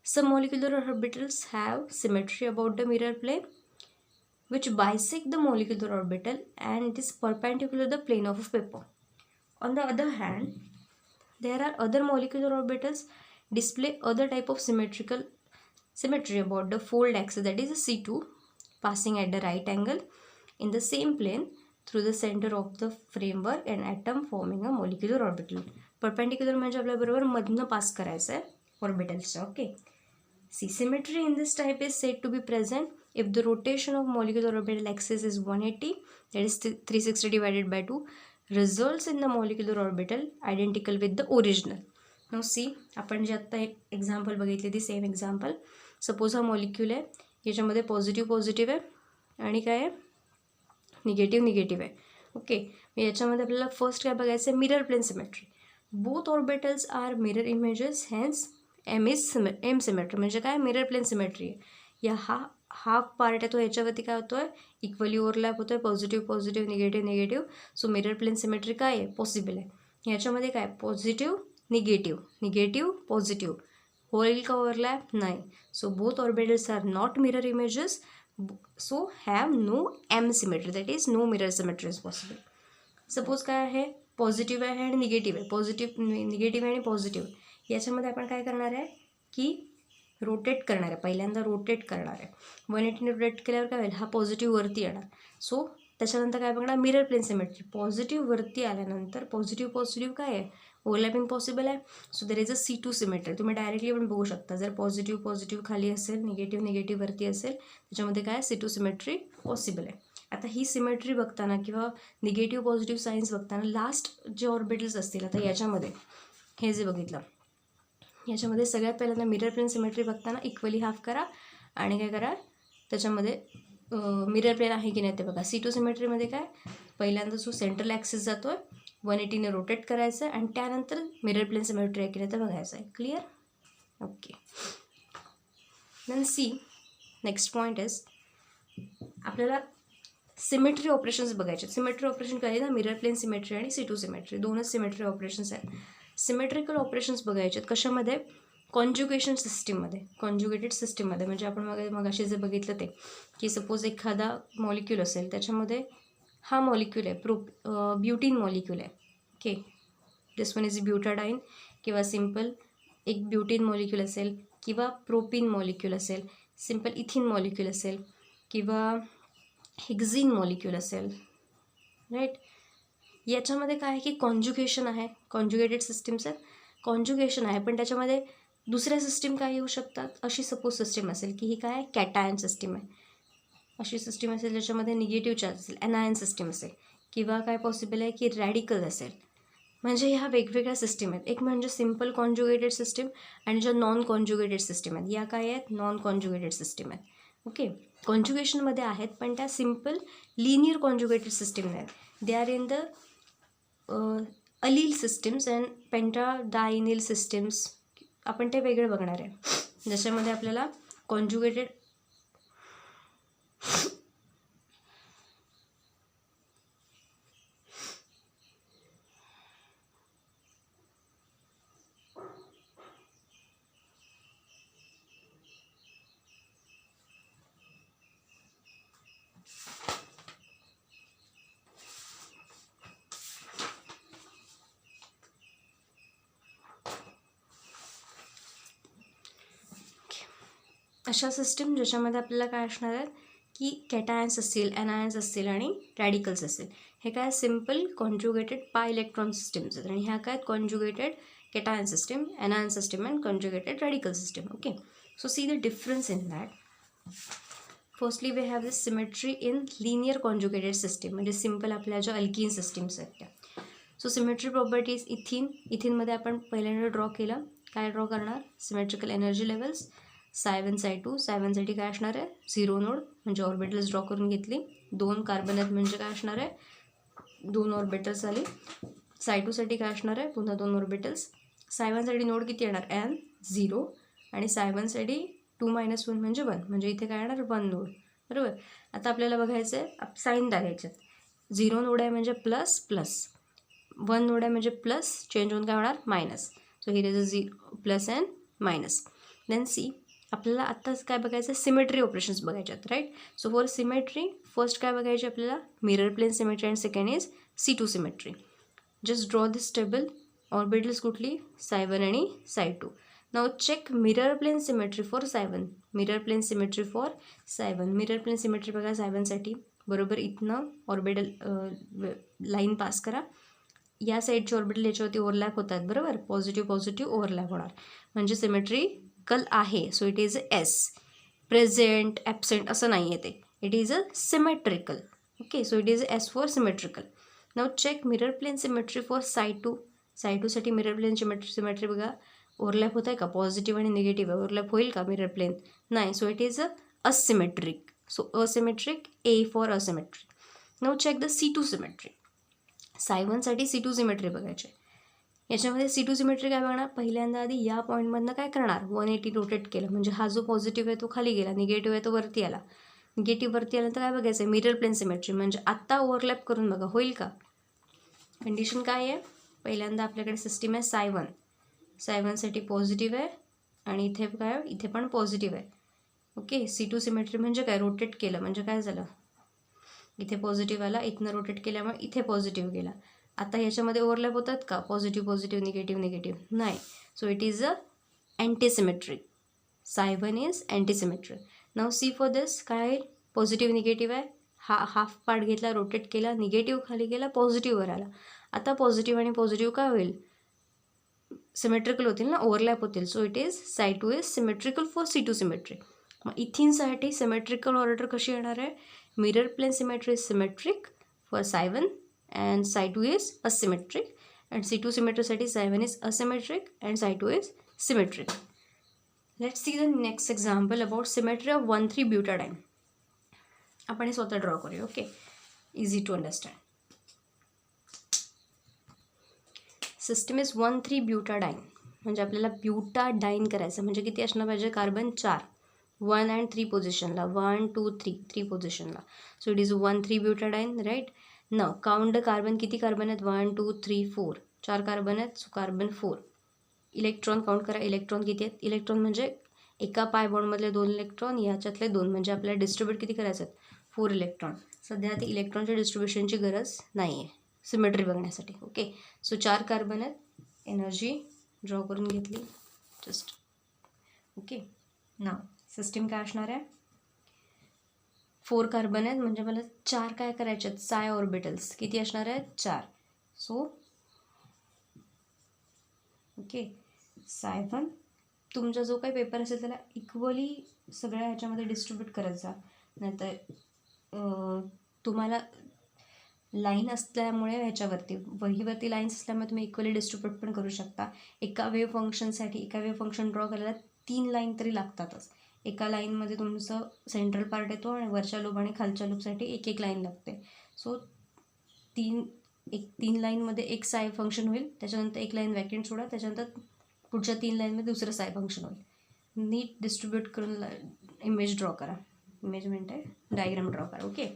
Some molecular orbitals have symmetry about the mirror plane which bisect the molecular orbital and it is perpendicular to the plane of a paper. On the other hand, there are other molecular orbitals display other type of symmetry about the fold axis, that is C2, passing at the right angle in the same plane through the center of the framework and atom forming a molecular orbital. Perpendicular म्हणजे आपल्या बरोबर मधनं pass करायचं आहे ऑर्बिटल्सच्या. Okay. See, symmetry in this type is said to be present if the rotation of molecular orbital axis is 180, that is 360 divided by 2, results in the molecular orbital identical with the original. Now see, आपण जे आत्ता एक example बघितली ती same example. Suppose हा molecule आहे, याच्यामध्ये positive आहे आणि काय आहे? निगेटिव्ह आहे. ओके. याच्यामध्ये आपल्याला फर्स्ट काय बघायचं आहे? Mirror plane symmetry. Both orbitals are mirror images, hence M symmetry. म्हणजे काय? मिरर प्लेन सिमेट्री आहे. या हाफ पार्ट आहे तो ह्याच्यावरती काय होतो आहे? इक्वली ओव्हरलॅप होतो आहे, positive negative. So mirror plane symmetry काय आहे? पॉसिबल आहे. ह्याच्यामध्ये काय? निगेटिव्ह पॉझिटिव्ह होईल का ओव्हरलॅप? नाही. So both orbitals are not mirror images, so have no M symmetry, that is no mirror symmetry is possible. Suppose काय आहे? पॉझिटिव्ह आहे आणि निगेटिव्ह आहे, निगेटिव्ह आणि पॉझिटिव्ह. याच्यामध्ये आपण काय करणार आहे की रोटेट करणार आहे, पहिल्यांदा रोटेट करणार आहे. 180 रोटेट केल्यावर काय होईल? हा पॉझिटिव्ह वरती येणार. सो त्याच्यानंतर काय बघणार? Mirror plane symmetry. पॉझिटिव्ह वरती आल्यानंतर पॉझिटिव्ह काय आहे? ओव्हरलॅपिंग पॉसिबल आहे. So there is a C2 symmetry. तुम्ही डायरेक्टली पण बघू शकता, जर पॉझिटिव्ह खाली असेल, निगेटिव्ह वरती असेल, त्याच्यामध्ये काय? C2 सिमेट्री पॉसिबल आहे. आता ही सिमेट्री बघताना किंवा निगेटिव्ह पॉझिटिव्ह साईन्स बघताना लास्ट जे ऑर्बिटल्स असतील, आता याच्यामध्ये हे जे बघितलं, याच्यामध्ये सगळ्यात पहिल्यांदा मिरर प्लेन सिमेट्री बघताना इक्वली हाफ करा आणि काय करा, त्याच्यामध्ये मिरर प्लेन आहे की नाही ते बघा. C2 सिमेट्रीमध्ये काय, पहिल्यांदा जो सेंट्रल ॲक्सिस जातो आहे 180ने रोटेट करायचं आहे आणि त्यानंतर मिरर प्लेन सिमेट्री आहे की नाही ते बघायचं आहे. Clear? Okay. Then see next point is, आपल्याला सिमेट्री ऑपरेशन्स बघायचे. सिमेट्री ऑपरेशन काय ना, मिरर प्लेन सिमेट्री आणि C2 सिमेट्री दोनच सिमेट्री ऑपरेशन्स आहेत. सिमेट्रिकल ऑपरेशन्स बघायचे कशामध्ये, कॉन्ज्युगेशन सिस्टीममध्ये, कॉन्ज्युगेटेड सिस्टीममध्ये. म्हणजे आपण मगाशी जे बघितलं ते की सपोज एखादा मॉलिक्यूल असेल, त्याच्यामध्ये हा मॉलिक्यूल आहे ब्युटीन मॉलिक्यूल आहे. ओके, दिस वन इज ब्युटाडाईन किंवा सिम्पल एक ब्युटीन मॉलिक्यूल असेल किंवा प्रोपीन मॉलिक्यूल असेल, सिम्पल इथिन मॉलिक्यूल असेल किंवा हेक्झिन मॉलिक्यूल असेल, राईट. याच्यामध्ये काय आहे की कॉन्ज्युगेशन आहे, कॉन्ज्युगेटेड सिस्टीम्स आहेत, कॉन्ज्युगेशन आहे. पण त्याच्यामध्ये दुसऱ्या सिस्टीम काय येऊ शकतात, अशी सपोज सिस्टीम असेल की ही काय कॅटायन सिस्टीम आहे, अशी सिस्टीम असेल ज्याच्यामध्ये निगेटिव्ह चार्ज असेल, एनायन सिस्टीम असेल, किंवा काय पॉसिबल आहे की रॅडिकल असेल. म्हणजे ह्या वेगवेगळ्या सिस्टीम आहेत. एक म्हणजे सिम्पल कॉन्ज्युगेटेड सिस्टीम आणि ज्या नॉन कॉन्ज्युगेटेड सिस्टीम आहेत, या काय आहेत, नॉन कॉन्ज्युगेटेड सिस्टीम आहेत. ओके, कॉन्ज्युगेशनमध्ये आहेत पण त्या सिम्पल लिनियर कॉन्ज्युगेटेड सिस्टीम आहेत. They are in the allyl systems and pentadienyl systems. आपण ते वेगळे बघणार आहे, ज्याच्यामध्ये आपल्याला कॉन्ज्युगेटेड अशा सिस्टीम ज्याच्यामध्ये आपल्याला काय असणार आहेत की कॅटायन्स असतील, एनायन्स असतील आणि रॅडिकल्स असतील. हे काय simple conjugated pi electron systems आहेत आणि ह्या काय conjugated cation system, anion system and conjugated radical system. Okay, so see the difference in that. Firstly we have this symmetry in linear conjugated system, म्हणजे simple आपल्या ज्या alkyne systems आहेत त्या. So symmetry properties इथिनमध्ये आपण पहिल्यांदा draw केलं. काय draw करणार, symmetrical energy levels Psi1 Psi2. Psi1साठी काय असणार आहे, 0 नोड म्हणजे ऑर्बिटल्स ड्रॉ करून घेतली. 2 कार्बन आहेत म्हणजे काय असणार आहे, 2 ऑर्बिटल्स आली. Psi2साठी काय असणार आहे, पुन्हा 2 ऑर्बिटल्स. Psi1साठी नोड किती येणार, n 0 आणि Psi1साठी 2 - 1 म्हणजे 1, म्हणजे इथे काय येणार 1 नोड. बरोबर. आता आपल्याला बघायचं आहे साईन टाकायचे. 0 नोड आहे म्हणजे प्लस प्लस, 1 नोड आहे म्हणजे प्लस चेंज होऊन काय होणार minus. So here is a plus and minus. Then see आपल्याला आत्ताच काय बघायचं, सिमेट्री ऑपरेशन्स बघायचे आहेत, right. So for symmetry first काय बघायचे आपल्याला, mirror plane symmetry and second is C2 symmetry. Just draw this table. Orbitals कुठली, Psi1 आणि Psi2. Now check mirror plane symmetry for Psi1. Mirror plane symmetry for Psi1. Mirror plane symmetry बघा Psi1साठी बरोबर इथनं orbital line pass करा. या साईडचे orbital याच्यावरती ओव्हरलॅप होतात, बरोबर. पॉझिटिव्ह ओव्हरलॅप होणार म्हणजे सिमेट्रिकल आहे. So it is S. Present absent असं नाही आहे ते, it is a symmetrical. Okay, so it is S for symmetrical. Now check mirror plane symmetry for Psi2. Psi2साठी मिरर प्लेन सिमेट्री बघा, ओव्हरलॅप होत आहे का, पॉझिटिव्ह आणि निगेटिव्ह ओव्हरलॅप होईल का मिरर प्लेन, नाही. So it is a asymmetric. So asymmetric, A for asymmetric. Now check the C2 symmetry. Psi1साठी C2 सिमेट्री बघायचे. याच्यामध्ये C2 सिमेट्री काय बघणार, पहिल्यांदा आधी या पॉईंटमधनं काय करणार, 180 रोटेट केलं म्हणजे हा जो पॉझिटिव्ह आहे तो खाली गेला, निगेटिव्ह आहे तो वरती आला. निगेटिव्ह वरती आला तर काय बघायचं आहे, मिरर प्लेन सिमेट्री म्हणजे आत्ता ओव्हरलॅप करून बघा होईल का. कंडिशन काय आहे, पहिल्यांदा आपल्याकडे सिस्टीम आहे Psi1. Psi1साठी पॉझिटिव्ह आहे आणि इथे काय, इथे पण पॉझिटिव्ह आहे. ओके, C2 सिमेट्री म्हणजे काय, रोटेट केलं म्हणजे काय झालं, इथे पॉझिटिव्ह आला, इथनं रोटेट केल्यामुळे इथे पॉझिटिव्ह गेला. आता ह्याच्यामध्ये ओव्हरलॅप होतात का, पॉझिटिव्ह निगेटिव्ह, नाही. So it is a antisymmetric. Psi1 is antisymmetric. Now see for this काय आहे, पॉझिटिव्ह निगेटिव्ह आहे, हा हाफ पार्ट घेतला, रोटेट केला, निगेटिव्ह खाली गेला, पॉझिटिव्हवर आला. आता पॉझिटिव्ह आणि पॉझिटिव्ह काय होईल, सिमेट्रिकल होतील ना, ओव्हरलॅप होतील. So it is Psi2 is symmetrical for C2 symmetry. मग इथिनसाठी सिमेट्रिकल ऑर्डर कशी येणार आहे, Mirror plane symmetry is symmetric for psi1 and psi2 is asymmetric, and C2 symmetricity psi1 is asymmetric and psi2 is symmetric. Let's see the next example about symmetry of 1,3-butadiene. आपण हे स्वतः draw करूया. Okay, easy to understand. System is 1,3-ब्युटाडाईन, म्हणजे आपल्याला ब्युटाडाईन करायचं, म्हणजे किती असणार पाहिजे कार्बन 4, 1 and 3 पोझिशनला, 1 2 3 पोझिशनला. सो इट इज 1,3-ब्युटाडाईन, राईट. न काउंट द कार्बन, किती कार्बन आहेत 1 2 3 4, 4 कार्बन आहेत. So carbon 4. इलेक्ट्रॉन काउंट करा, इलेक्ट्रॉन किती आहेत. इलेक्ट्रॉन म्हणजे एका पाय बॉन्डमधले 2 इलेक्ट्रॉन, याच्यातले 2, म्हणजे आपल्याला डिस्ट्रीब्यूट किती करायचं आहेत 4 इलेक्ट्रॉन. सध्या ते इलेक्ट्रॉनच्या डिस्ट्रीब्युशनची गरज नाही आहे सिमेट्री बघण्यासाठी. ओके, सो 4 कार्बन आहेत. एनर्जी ड्रॉ करून घेतली जस्ट. ओके, नाव सिस्टीम काय असणार आहे, 4 कार्बन आहेत, म्हणजे मला 4 काय करायचे आहेत साय ऑर्बिटल्स, किती असणार आहेत 4. सो ओके, psi1, तुमचा जो काही पेपर असेल त्याला इक्वली सगळ्या ह्याच्यामध्ये डिस्ट्रीब्यूट करत जा, नाहीतर तुम्हाला लाईन असल्यामुळे ह्याच्यावरती वहीवरती लाईन्स असल्यामुळे तुम्ही इक्वली डिस्ट्रीब्यूट पण करू शकता. एका वेव्ह फंक्शनसाठी एका वेव्ह फंक्शन ड्रॉ करायला 3 लाईन तरी लागतातच. एका लाईनमध्ये तुमचं सेंट्रल पार्ट येतो आणि वरच्या लूप आणि खालच्या लूपसाठी एक लाईन लागते. सो 3 लाईनमध्ये एक साय फंक्शन होईल, त्याच्यानंतर एक लाईन वॅकेंट सोडा, त्याच्यानंतर पुढच्या 3 लाईनमध्ये दुसरं साय फंक्शन होईल. नीट डिस्ट्रीब्यूट करून इमेज ड्रॉ करा, इमेज म्हणते डायग्राम ड्रॉ करा. ओके,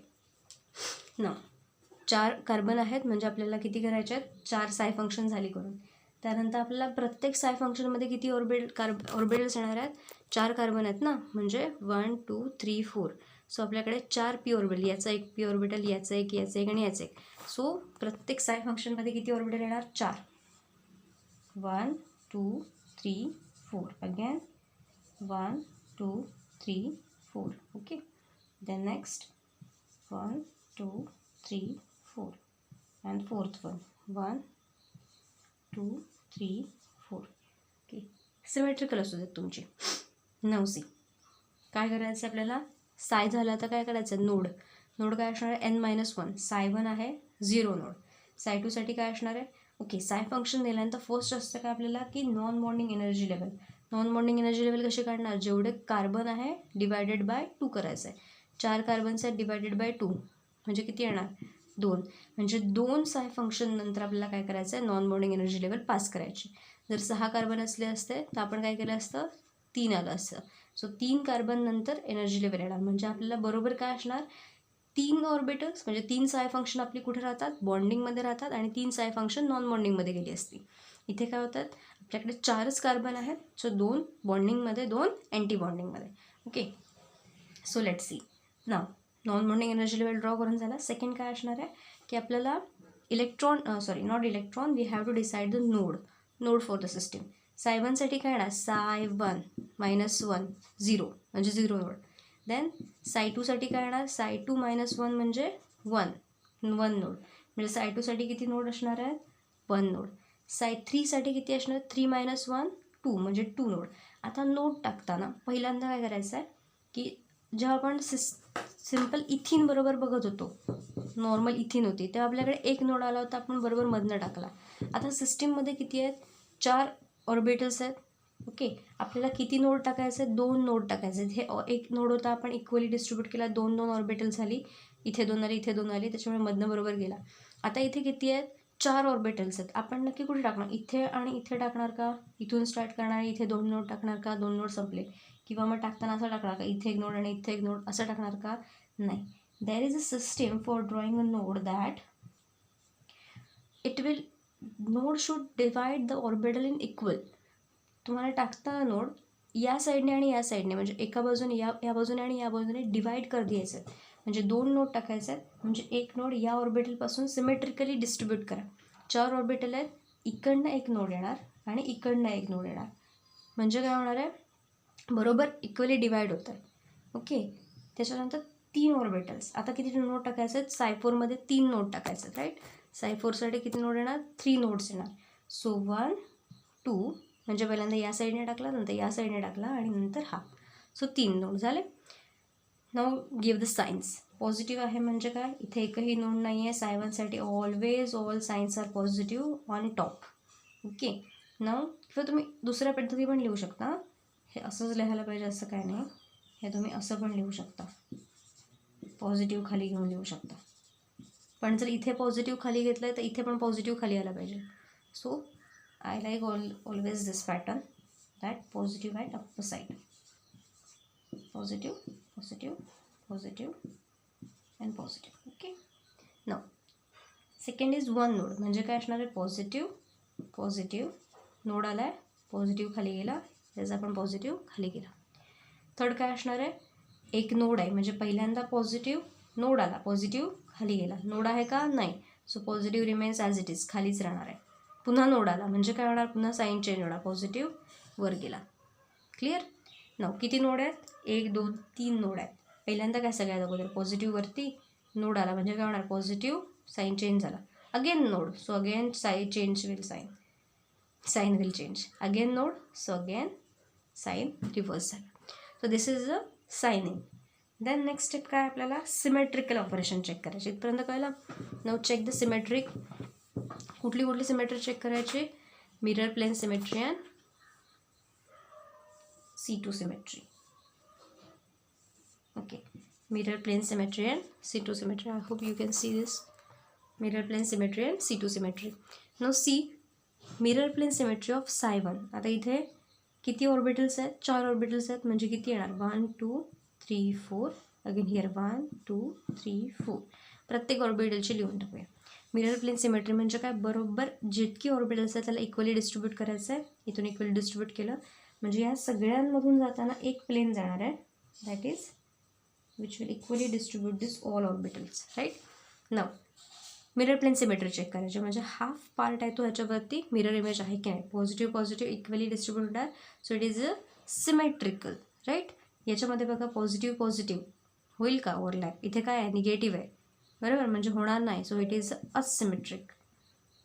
ना 4 कार्बन आहेत, म्हणजे आपल्याला किती करायचे आहेत 4 साय फंक्शन झाली करून. त्यानंतर आपल्याला प्रत्येक साय फंक्शनमध्ये किती ऑर्बिटल्स येणार आहेत, 4 कार्बन आहेत ना, म्हणजे 1 2 3 4. सो आपल्याकडे 4 पी ऑर्बिटल, याचा एक पी ऑर्बिटल, याचा एक आणि याचा एक. सो प्रत्येक साय फंक्शनमध्ये किती ऑर्बिटल येणार 4. 1 2 3 4, अगेन 1 2 3 4. ओके, then next 1 2 3 4 and fourth one 1 2 3 4. Okay, symmetrical असू देत तुमची. 9C काय करायचं आपल्याला, साय झाला तर काय करायचं नोड काय असणार आहे n-1. psi1 आहे 0 नोड. psi2साठी काय असणार आहे. ओके, साय फंक्शन दिल्यानंतर फर्स्ट असतं काय आपल्याला की non bonding energy level. Non bonding energy level कशी काढणार, जेवढे कार्बन आहे डिवायडेड बाय 2 करायचं आहे. 4 कार्बन्स आहेत डिवायडेड बाय 2 म्हणजे किती येणार 2, म्हणजे 2 साय फंक्शन नंतर आपल्याला काय करायचं आहे non bonding energy level pass करायची. जर 6 कार्बन असले असते तर आपण काय केलं असतं 3 आलं असतं. सो 3 कार्बन नंतर एनर्जी लेवल येणार, म्हणजे आपल्याला बरोबर काय असणार 3 ऑर्बिटल्स, म्हणजे 3 साय फंक्शन आपली कुठे राहतात बॉन्डिंगमध्ये राहतात, आणि 3 साय फंक्शन नॉन बॉन्डिंगमध्ये गेली असती. इथे काय होतात आपल्याकडे 4च कार्बन आहेत, सो 2 बॉन्डिंगमध्ये 2 अँटी बॉन्डिंगमध्ये. Okay, so let see now non bonding energy level draw करून झाला. सेकंड काय असणार आहे की आपल्याला not electron, we have to decide the node for the system. psi1साठी काय येणार psi1 -1 0, म्हणजे 0 नोड. देन psi2साठी काय येणार psi2 -1 म्हणजे 1 नोड, म्हणजे psi2साठी किती नोड असणार आहेत 1 नोड. psi3साठी किती असणार 3 -1 2, म्हणजे 2 नोड. आता नोड टाकताना पहिल्यांदा काय करायचं आहे की जेव्हा आपण सिम्पल इथिन बरोबर बघत होतो, नॉर्मल इथिन होती, तेव्हा आपल्याकडे एक नोड आला होता, आपण बरोबर मधनं टाकला. आता सिस्टीममध्ये किती आहेत 4 ऑर्बिटल्स आहेत. ओके, आपल्याला किती नोड टाकायचे आहेत 2 नोड टाकायचे आहेत. हे एक नोड होता, आपण इक्वली डिस्ट्रीब्यूट केला, 2 ऑर्बिटल झाली, इथे 2 आली, इथे 2 आली, त्याच्यामुळे मधनं बरोबर गेला. आता इथे किती आहेत 4 ऑर्बिटल्स आहेत. आपण नक्की कुठे टाकणार, इथे आणि इथे टाकणार का, इथून स्टार्ट करणार इथे 2 नोड टाकणार का, 2 नोड संपले, किंवा मग टाकताना असं टाकणार का इथे एक नोड आणि इथे एक नोड असं टाकणार का, नाही. There is a system for drawing a node that node should divide the orbital in equal. तुम्हाला टाकताना नोड या साईडने आणि या साईडने, म्हणजे एका बाजूने या बाजूने आणि या बाजूने डिवाइड कर द्यायचे आहेत, म्हणजे 2 नोड टाकायचे आहेत, म्हणजे एक नोड या ऑर्बिटलपासून सिमेट्रिकली डिस्ट्रीब्यूट करा. 4 ऑर्बिटल आहेत, इकडनं एक नोड येणार आणि इकडनं एक नोड येणार, म्हणजे काय होणार आहे बरोबर इक्वली डिवाइड होत आहे. ओके, त्याच्यानंतर 3 ऑर्बिटल्स. आता किती नोड टाकायचे आहेत psi4मध्ये 3 नोड टाकायचे आहेत, राईट. psi4साठी किती नोड येणार 3 नोड्स येणार. सो 1 2, म्हणजे पहिल्यांदा या साईडने टाकला, नंतर या साईडने टाकला आणि नंतर हा. सो 3 नोड झाले. Now give the signs. Positive आहे म्हणजे काय, इथे एकही नोड नाही आहे. साय1साठी always all signs are positive on top. Okay now, किंवा तुम्ही दुसऱ्या पद्धती पण लिहू शकता. हे असंच लिहायला पाहिजे असं काय नाही, हे तुम्ही असं पण लिहू शकता, पॉझिटिव्ह खाली घेऊन लिहू शकता. पण जर इथे पॉझिटिव्ह खाली घेतलं आहे तर इथे पण पॉझिटिव्ह खाली आला पाहिजे. So I like always this pattern, that positive at upper side, positive positive positive and positive. Okay now second is one node. म्हणजे काय असणार आहे, पॉझिटिव्ह पॉझिटिव्ह नोड आला आहे, पॉझिटिव्ह खाली गेला, त्याचा पण पॉझिटिव्ह खाली गेला. थर्ड काय असणार आहे, एक नोड आहे म्हणजे पहिल्यांदा पॉझिटिव्ह नोड आला, पॉझिटिव्ह खाली गेला. नोड आहे का, नाही. So positive remains as it is, खालीच राहणार आहे. पुन्हा नोड आला म्हणजे काय होणार, पुन्हा साईन चेंज होणार, पॉझिटिव्ह वर गेला. क्लिअर नाव. किती नोड आहेत, 1 2 3 नोड आहेत. पहिल्यांदा काय सगळ्यात अगोदर पॉझिटिव्हवरती नोड आला म्हणजे काय होणार, पॉझिटिव्ह साईन चेंज झाला. Again node, so again change will sign will change. Again node, so again sign reverse झाला. So this is a signing. Then next step काय, आपल्याला सिमेट्रिकल ऑपरेशन चेक करायचे. इथपर्यंत कळलं. Now check the symmetric. कुठली कुठली symmetry check करायची, mirror plane symmetry and C2 symmetry. okay, mirror plane symmetry and C2 symmetry. I hope you can see this, mirror plane symmetry and C2 symmetry. Now see mirror plane symmetry of psi1. आता इथे किती orbitals आहेत, 4 orbitals आहेत म्हणजे किती येणार, 1 2 3 4. Again here 1 2 3 4. प्रत्येक ऑर्बिटलची लिहून टाकूया. मिरर प्लेन सिमेट्री म्हणजे काय, बरोबर जितकी ऑर्बिटल्स आहेत त्याला इक्वली डिस्ट्रीब्यूट करायचं आहे. इथून इक्वली डिस्ट्रीब्यूट केलं म्हणजे या सगळ्यांमधून जाताना एक प्लेन जाणार आहे, that is which will equally distribute this all orbitals, right? Now mirror plane symmetry check करायचे म्हणजे हाफ पार्ट आहे तो ह्याच्यावरती मिरर इमेज आहे की नाही, पॉझिटिव्ह पॉझिटिव्ह इक्वली डिस्ट्रीब्यूटेड आहे. So it is a symmetrical, right. याच्यामध्ये बघा पॉझिटिव्ह पॉझिटिव्ह होईल का ओव्हरलॅप, इथे काय आहे, निगेटिव्ह आहे, बरोबर, म्हणजे होणार नाही. So it is asymmetric,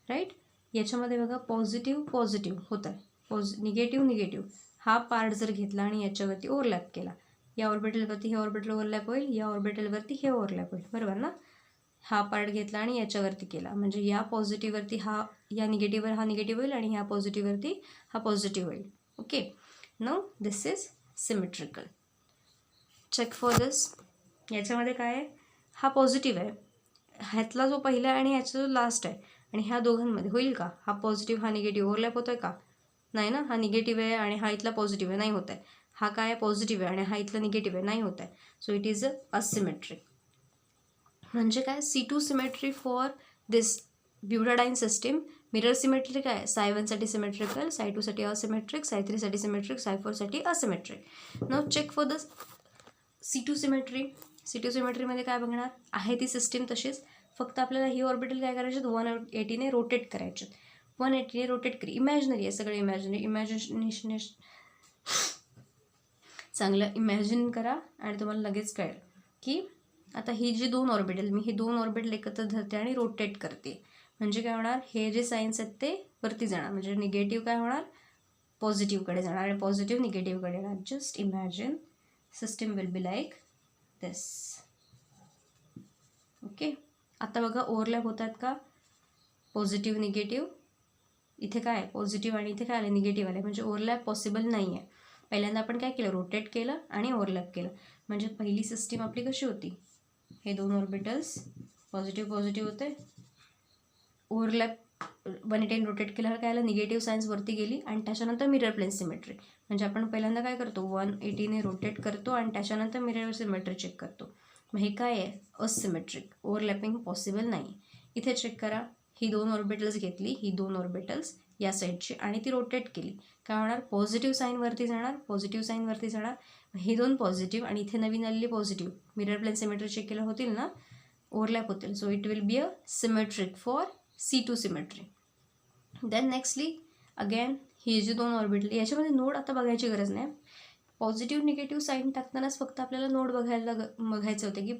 right. याच्यामध्ये बघा पॉझिटिव्ह पॉझिटिव्ह होतं आहे, निगेटिव्ह निगेटिव्ह. हा पार्ट जर घेतला आणि याच्यावरती ओव्हरलॅप केला, या ऑर्बिटलवरती हे ऑर्बिटल ओव्हरलॅप होईल, या ऑर्बिटलवरती हे ओव्हरलॅप होईल, बरोबर ना. हा पार्ट घेतला आणि याच्यावरती केला म्हणजे या पॉझिटिव्हवरती हा, या निगेटिव्हवर हा निगेटिव्ह होईल आणि ह्या पॉझिटिव्हवरती हा पॉझिटिव्ह होईल. Okay now this is symmetrical. Check for this. याच्यामध्ये काय आहे, हा पॉझिटिव्ह आहे, ह्यातला जो पहिला आहे आणि ह्याचा जो लास्ट आहे, आणि ह्या दोघांमध्ये होईल का, हा पॉझिटिव्ह हा निगेटिव्ह ओव्हरलॅप होतो आहे का, नाही ना. हा निगेटिव्ह आहे आणि हा इथला पॉझिटिव्ह आहे, नाही होत आहे. हा काय आहे, पॉझिटिव्ह आहे आणि हा इथला निगेटिव्ह आहे, नाही होत आहे. So it is asymmetric. म्हणजे काय, C2 symmetry for this butadiene system. Mirror symmetry काय, साय1साठी सिमेट्रिकल, साय2साठी असिमेट्रिक, साय3साठी सिमेट्रिक, साय4साठी asymmetric. Now check for the C2 symmetry. C2 सिमेट्रीमध्ये काय बघणार आहे, ती सिस्टीम तशीच, फक्त आपल्याला ही ऑर्बिटल काय करायचे, 180ने रोटेट करायचे. 180ने रोटेट करी, इमॅजिनरी आहे सगळे, इमॅजिनेशन चांगलं इमॅजिन करा आणि तुम्हाला लगेच कळेल की आता ही जी 2 ऑर्बिटल, मी ही 2 ऑर्बिटल एकत्र धरते आणि रोटेट करते म्हणजे काय होणार, हे जे साईन्स आहेत ते वरती जाणार, म्हणजे निगेटिव्ह काय होणार, पॉझिटिव्हकडे जाणार आणि पॉझिटिव्ह निगेटिव्हकडे येणार. Just imagine system will be like this. Okay आता बघा ओव्हरलॅप होत आहेत का, पॉझिटिव्ह निगेटिव्ह, इथे काय पॉझिटिव्ह आणि इथे काय आलं, निगेटिव्ह आले, म्हणजे ओव्हरलॅप पॉसिबल नाही आहे. पहिल्यांदा आपण काय केलं, रोटेट केलं आणि ओव्हरलॅप केलं. म्हणजे पहिली सिस्टीम आपली कशी होती, हे 2 ऑर्बिटल्स पॉझिटिव्ह पॉझिटिव्ह होते, ओव्हरलॅप 180 रोटेट केल्यावर काय आलं, निगेटिव्ह सायन्स वरती गेली आणि त्याच्यानंतर मिरर प्लेन सिमेट्री. म्हणजे आपण पहिल्यांदा काय करतो, 180ने रोटेट करतो आणि त्याच्यानंतर मिरर सिमेट्री चेक करतो. मग हे काय आहे, असिमेट्रिक, ओव्हरलॅपिंग पॉसिबल नाही. इथे चेक करा, ही 2 ऑर्बिटल्स घेतली, ही 2 ऑर्बिटल्स या साईडची आणि ती रोटेट केली, काय होणार, पॉझिटिव्ह साईनवरती जाणार, पॉझिटिव्ह साईनवरती जाणार. हे 2 पॉझिटिव्ह आणि इथे नवीन आलेली positive, mirror plane symmetry check केलं होतील ना, ओव्हरलॅप होतील. So it will be a symmetric for C2 symmetry. Then nextly again ही जी 2 ऑर्बिटल, याच्यामध्ये नोड आता बघायची गरज नाही. पॉझिटिव्ह निगेटिव्ह साईन टाकतानाच फक्त आपल्याला नोड बघायचं होतं की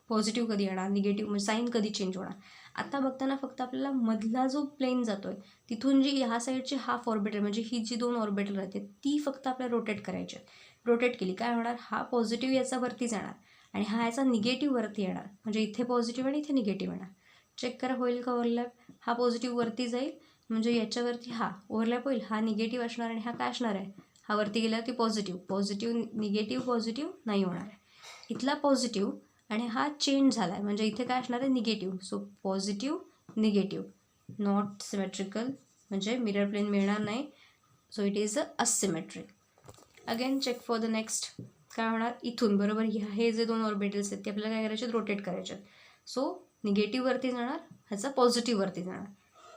पॉझिटिव्ह कधी येणार, निगेटिव्ह म्हणजे साईन कधी चेंज होणार. आता बघताना फक्त आपल्याला मधला जो प्लेन जातो आहे तिथून जी ह्या साईडची हाफ ऑर्बिटल, म्हणजे ही जी 2 ऑर्बिटल राहते ती फक्त आपल्याला रोटेट करायची आहे. रोटेट केली काय होणार, हा पॉझिटिव्ह याचा वरती जाणार आणि हा याचा निगेटिव्ह वरती येणार, म्हणजे इथे पॉझिटिव्ह आणि इथे निगेटिव्ह येणार. चेक करा होईल का ओव्हरलॅप. हा पॉझिटिव्ह वरती जाईल म्हणजे याच्यावरती हा ओव्हरलॅप होईल, हा निगेटिव्ह असणार आणि हा काय असणार आहे, हा वरती गेल्यावरती पॉझिटिव्ह, पॉझिटिव्ह निगेटिव्ह पॉझिटिव्ह नाही होणार आहे. इथला पॉझिटिव्ह आणि हा चेंज झाला आहे म्हणजे इथे काय असणार आहे negative. So positive negative not symmetrical, म्हणजे मिरर प्लेन मिळणार नाही. So it is asymmetric. Again check for the next. काय होणार, इथून बरोबर हे जे दोन ऑर्बिटल्स आहेत ते आपल्याला काय करायचे, रोटेट करायचे. सो निगेटिव्ह वरती जाणार, ह्याचा पॉझिटिव्ह वरती जाणार.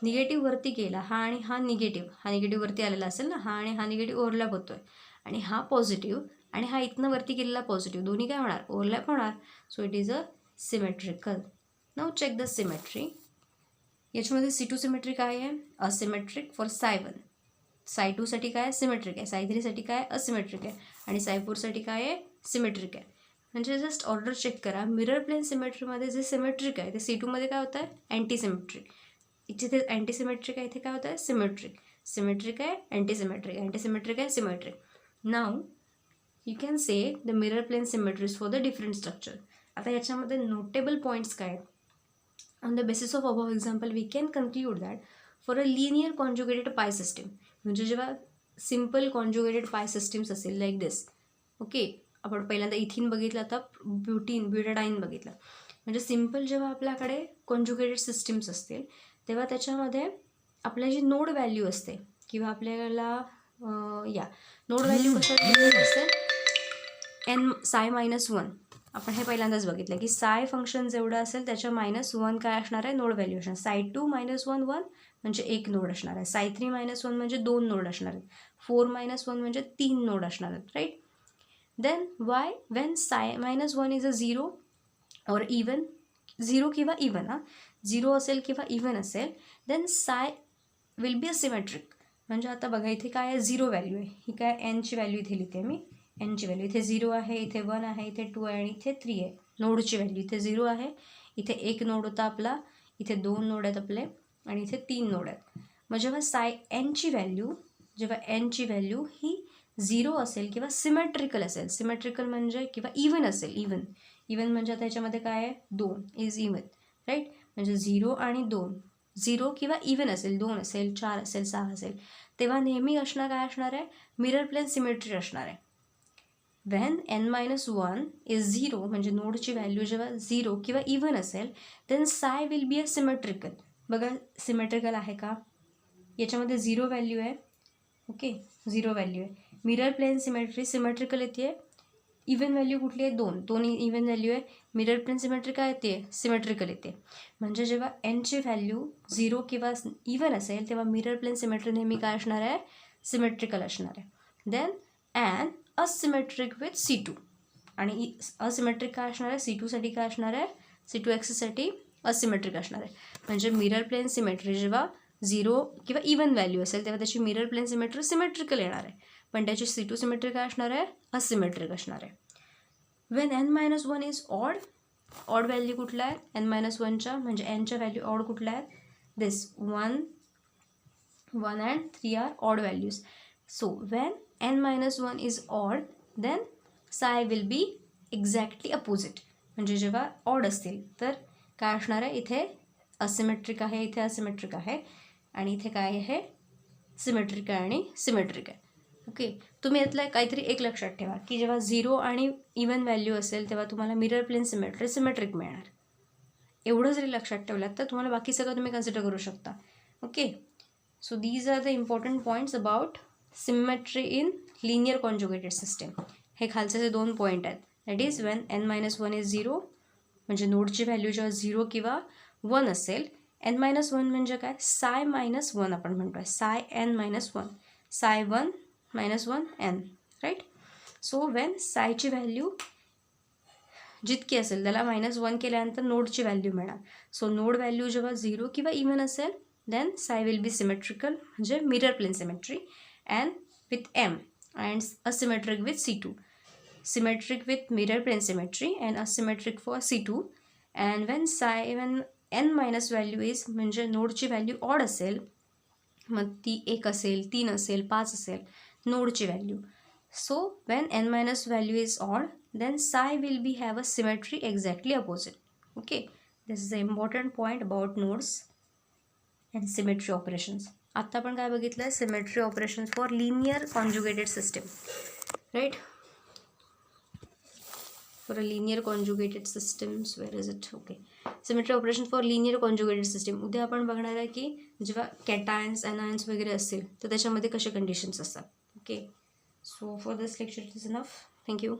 निगेटिव्ह वरती गेला हा आणि हा निगेटिव्ह वरती आलेला असेल ना, हा आणि हा निगेटिव्ह ओव्हरलॅप होतोय आणि हा पॉझिटिव्ह आणि हा इथनं वरती गेलेला पॉझिटिव्ह, दोन्ही काय होणार, ओव्हरलॅप होणार. So it is a symmetrical. Now check the symmetry. याच्यामध्ये C2 सिमेट्री काय आहे, असिमेट्रिक फॉर साय1. साय2 साठी काय सिमेट्रिक आहे, साय3 साठी काय असिमेट्रिक आहे आणि साय4 साठी काय आहे सिमेट्रिक आहे. म्हणजे जस्ट ऑर्डर चेक करा. मिरर प्लेन सिमेट्रीमध्ये जे सिमेट्रिक आहे ते C2 मध्ये काय होतं आहे अँटी सिमेट्रिक. इथे ते अँटी सिमेट्रिक आहे, इथे काय होतं आहे सिमेट्रिक. सिमेट्रिक आहे अँटी सिमेट्रिक आहे symmetric. Now you can say the mirror plane symmetries for the different structure. आता याच्यामध्ये नोटेबल पॉईंट्स काय आहेत. On the basis of above example, we can conclude that for a linear conjugated pi system, म्हणजे जेव्हा simple conjugated पाय systems असेल like दिस, okay, आपण पहिल्यांदा इथिन बघितलं, आता ब्युटाडाईन बघितलं. म्हणजे सिम्पल जेव्हा आपल्याकडे कॉन्जुगेटेड सिस्टीम्स असतील तेव्हा त्याच्यामध्ये आपल्या जी नोड व्हॅल्यू असते किंवा आपल्याला नोड व्हॅल्यू कसं असते, n psi-1. आपण हे पहिल्यांदाच बघितलं की साय फंक्शन जेवढं असेल त्याच्या -1 काय असणार आहे, नोड व्हॅल्यू असणार. साय2 -1 1 म्हणजे एक नोड असणार आहे. साय3 -1 म्हणजे 2 नोड असणार आहेत. 4 -1 म्हणजे 3 नोड असणार आहेत, right. Then why when psi-1 is a 0 or even, 0 किंवा इवन, 0 असेल किंवा इवन असेल, then psi will be a symmetric. म्हणजे आता बघा इथे काय आहे, 0 व्हॅल्यू आहे, ही काय एनची व्हॅल्यू इथे लिहिते मी. एनची व्हॅल्यू इथे 0 आहे, इथे 1 आहे, इथे 2 आहे आणि इथे 3 आहे. नोडची व्हॅल्यू इथे 0 आहे, इथे एक नोड होता आपला, इथे 2 नोड आहेत आपले आणि इथे 3 नोड आहेत. मग जेव्हा एनची व्हॅल्यू ही 0 असेल किंवा सिमेट्रिकल असेल, सिमेट्रिकल म्हणजे किंवा इवन असेल, इवन म्हणजे आता याच्यामध्ये काय आहे 2 इज इवन, राईट. म्हणजे 0 आणि 2, 0 किंवा इवन असेल, 2 असेल, 4 असेल, 6 असेल, तेव्हा नेहमी असणार काय असणार आहे, मिरर प्लेन सिमेट्री असणार आहे. वेन n-1 इज 0 म्हणजे नोडची व्हॅल्यू जेव्हा 0 किंवा इवन असेल, then psi will be a symmetrical. बघा सिमेट्रिकल आहे का, याच्यामध्ये 0 व्हॅल्यू आहे, ओके, 0 व्हॅल्यू आहे. मिरर प्लेन सिमेट्रिकल येते. इवन व्हॅल्यू कुठली आहे, 2 इवन व्हॅल्यू आहे. मिरर प्लेन सिमेट्री काय येते, सिमेट्रिकल येते. म्हणजे जेव्हा एनची व्हॅल्यू 0 किंवा इवन असेल तेव्हा मिरर प्लेन सिमेट्री नेहमी काय असणार आहे, सिमेट्रिकल असणार आहे. Then and asymmetric with C2. आणि असिमेट्रिक काय असणार आहे, C2 साठी काय असणार आहे, C2 ॲक्सिससाठी असिमेट्रिक असणार आहे. म्हणजे मिरर प्लेन सिमेट्री जेव्हा 0 किंवा इवन व्हॅल्यू असेल तेव्हा त्याची मिरर प्लेन सिमेट्री सिमेट्रिकल येणार आहे, पण त्याची C2 सिमेट्री काय असणार आहे, असिमेट्रिक असणार आहे. Wien n-1 is odd value कुठला आहे, n-1च्या म्हणजे nच्या व्हॅल्यू ऑड कुठल्या आहेत, this 1 and 3 are odd values. So when n-1 is odd then psi will be exactly opposite. म्हणजे जेव्हा ऑड असतील तर काय असणार आहे, इथे असिमेट्रिक आहे, इथे असिमेट्रिक आहे आणि इथे काय आहे, सिमेट्रिक आहे आणि सिमेट्रिक आहे. ओके, तुम्ही यातलं काहीतरी एक लक्षात ठेवा की जेव्हा 0 आणि इवन व्हॅल्यू असेल तेव्हा तुम्हाला मिरर प्लेन सिमेट्री सिमेट्रिक मिळणार. एवढं जरी लक्षात ठेवलात तर तुम्हाला बाकी सगळं तुम्ही कन्सिडर करू शकता. Okay, so these are the important points about symmetry in linear conjugated system. हे खालचे जे 2 पॉईंट आहेत, that is Wien n-1 is 0 म्हणजे नोडची व्हॅल्यू जेव्हा 0 किंवा 1 असेल, n-1 म्हणजे काय, psi-1 आपण म्हणतोय, psi-n-1, psi-1 -1 n, right. So when सायची व्हॅल्यू जितकी असेल त्याला -1 केल्यानंतर नोडची व्हॅल्यू मिळणार. सो नोड व्हॅल्यू जेव्हा 0 किंवा इवन असेल then psi will be symmetrical म्हणजे mirror plane symmetry and with m and asymmetric with C2, symmetric with mirror plane symmetry and asymmetric for C2. And when n- value is म्हणजे नोडची value odd असेल, मग ती 1 असेल, 3 असेल, 5 असेल नोडची value. So when n- value is odd then psi will be have a symmetry exactly opposite. Okay, this is the important point about nodes and symmetry operations. आता आपण काय बघितलं, symmetry operations for linear conjugated system, right? For a linear conjugated systems, where is it? Okay, symmetry operation for linear conjugated system. उद्या आपण बघणार आहे की जेव्हा कॅटायन्स एनायन्स वगैरे असतील तर त्याच्यामध्ये कसे कंडिशन्स असतात. Okay, so for this lecture it is enough. Thank you.